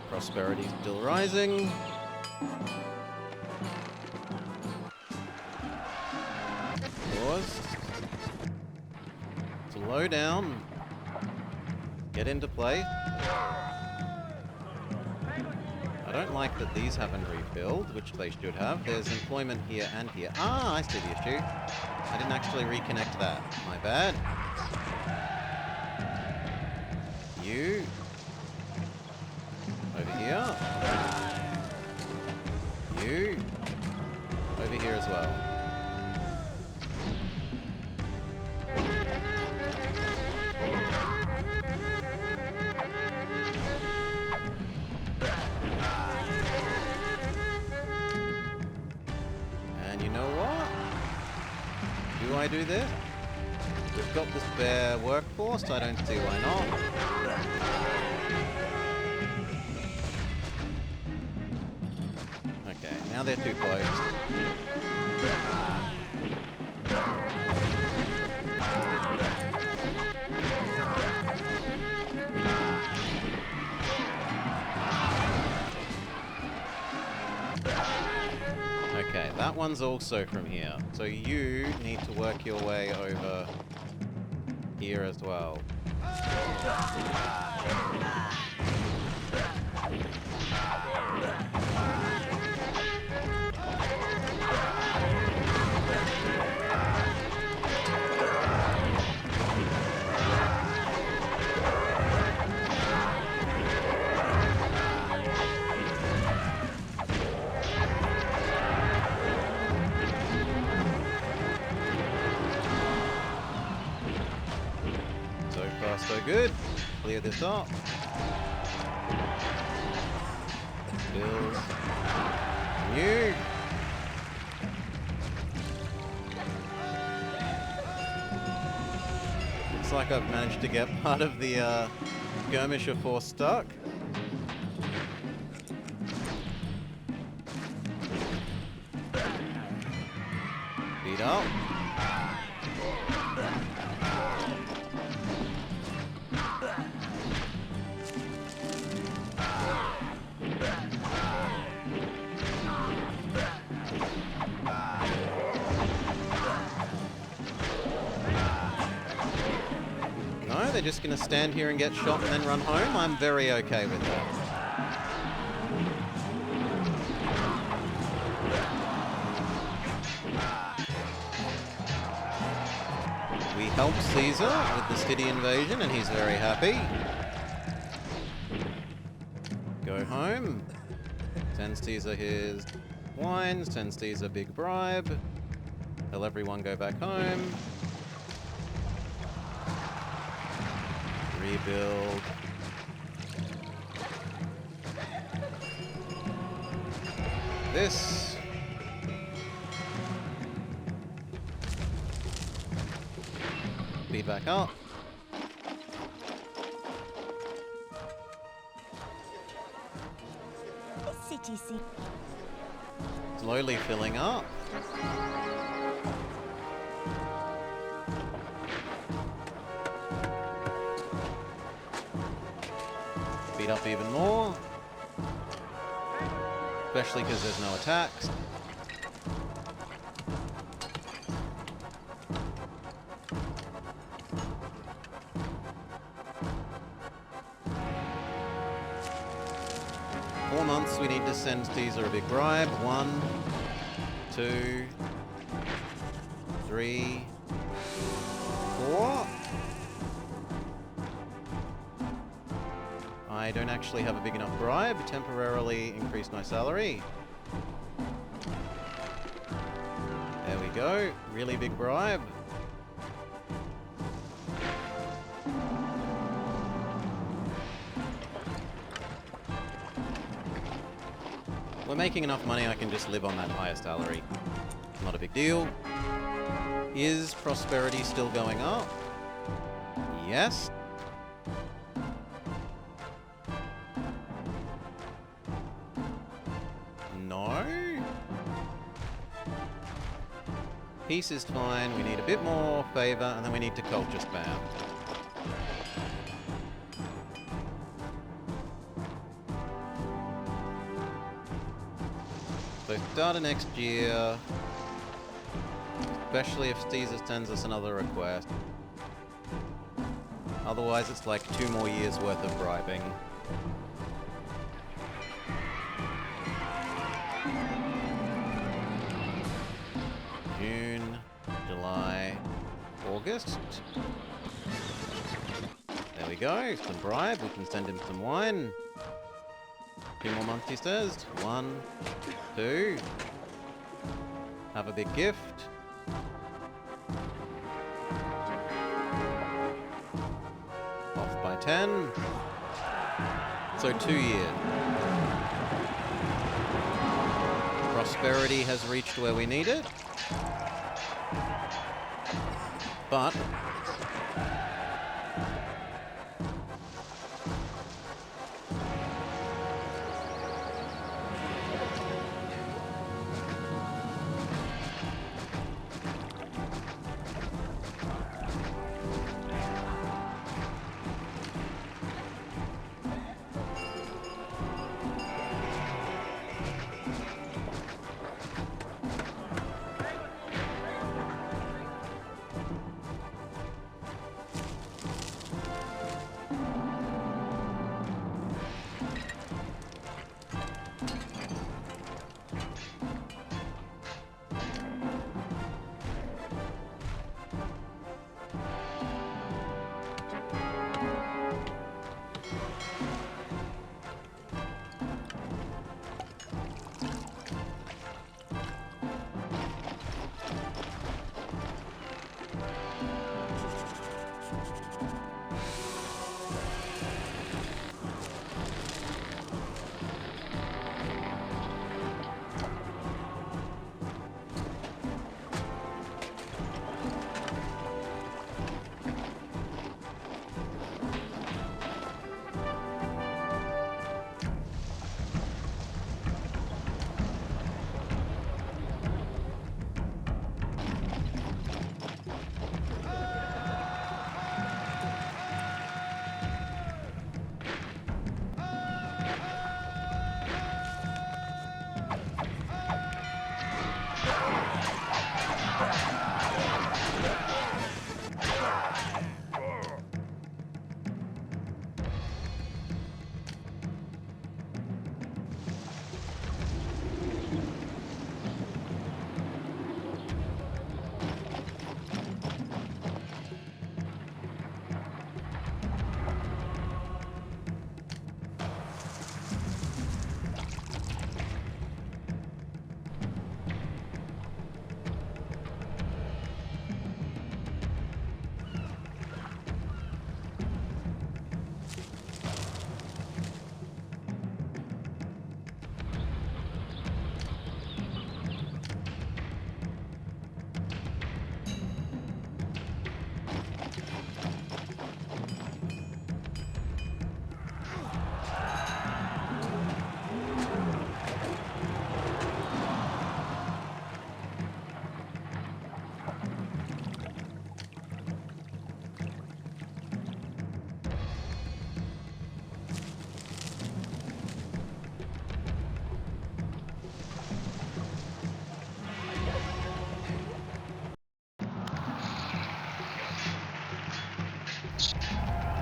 Prosperity still rising. Pause. Slow down. Get into place. I don't like that these haven't refilled, which they should have. There's employment here and here. Ah, I see the issue. I didn't actually reconnect that. My bad. You. Over here. You. Over here as well. And you know what? Do I do this? We've got this spare workforce. I don't see why not. Now they're too close. Okay, that one's also from here. So you need to work your way over here as well. So good. Clear this up. Build. New. Looks like I've managed to get part of the skirmisher force stuck. Beat up. They're just going to stand here and get shot and then run home. I'm very okay with that. We helped Caesar with the city invasion and he's very happy. Go home. Send Caesar his wine. Send Caesar a big bribe. Tell everyone go back home. Rebuild. This. Speed back up. City. Slowly filling up. Speed up even more. Especially because there's no attacks. We need to send Caesar a big bribe. 1, 2, 3, 4. I don't actually have a big enough bribe. Temporarily increase my salary. There we go. Really big bribe. We're making enough money I can just live on that higher salary. Not a big deal. Is prosperity still going up? Yes. No. Peace is fine. We need a bit more favor, and then we need to culture spam. So start of next year, especially if Caesar sends us another request. Otherwise it's like 2 more years worth of bribing. June, July, August. There we go, some bribe, we can send him some wine. 2 more months, he says. 1, 2. Have a big gift. Off by 10. So 2 years. Prosperity has reached where we need it. But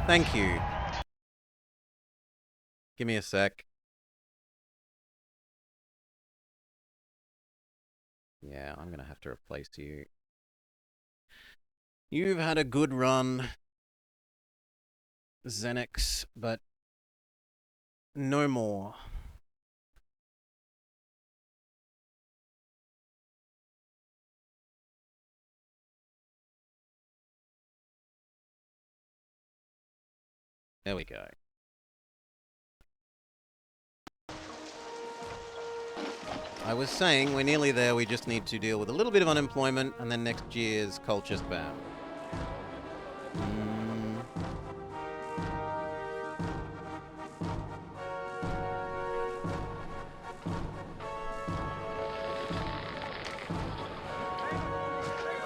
Thank you. Give me a sec. Yeah, I'm gonna have to replace you. You've had a good run, Xenix, but no more. There we go. I was saying, we're nearly there. We just need to deal with a little bit of unemployment, and then next year's culture spam.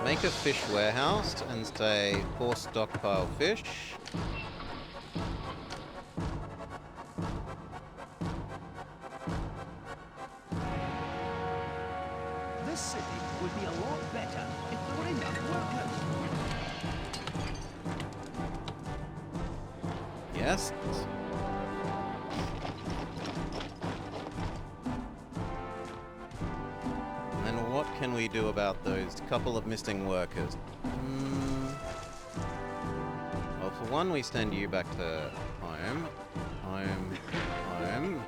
Make a fish warehouse and say force stockpile fish. This city would be a lot better if there were enough workers. Yes. And then what can we do about those couple of missing workers? Well, for one, we send you back to home. Home. Home.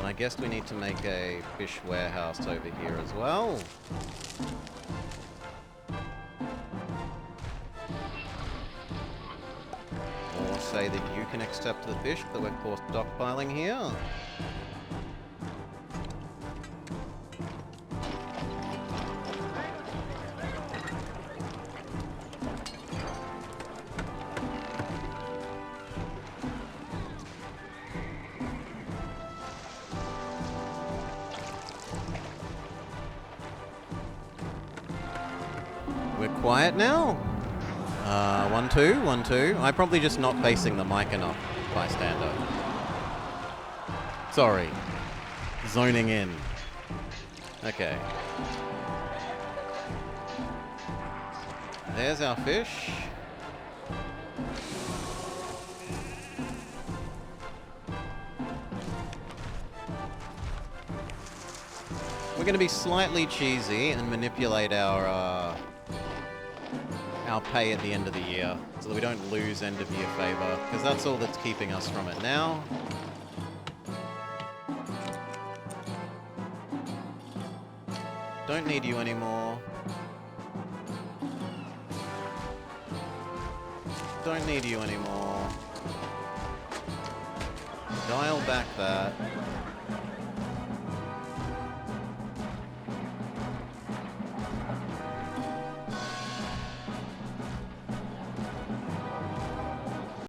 I guess we need to make a fish warehouse over here as well. Or say that you can accept the fish that we're forced stockpiling here. We're quiet now. 1, 2, 1, 2. I'm probably just not facing the mic enough, bystander. Sorry. Zoning in. Okay. There's our fish. We're going to be slightly cheesy and manipulate our pay at the end of the year, so that we don't lose end of year favor, because that's all that's keeping us from it now. Don't need you anymore. Don't need you anymore. Dial back that.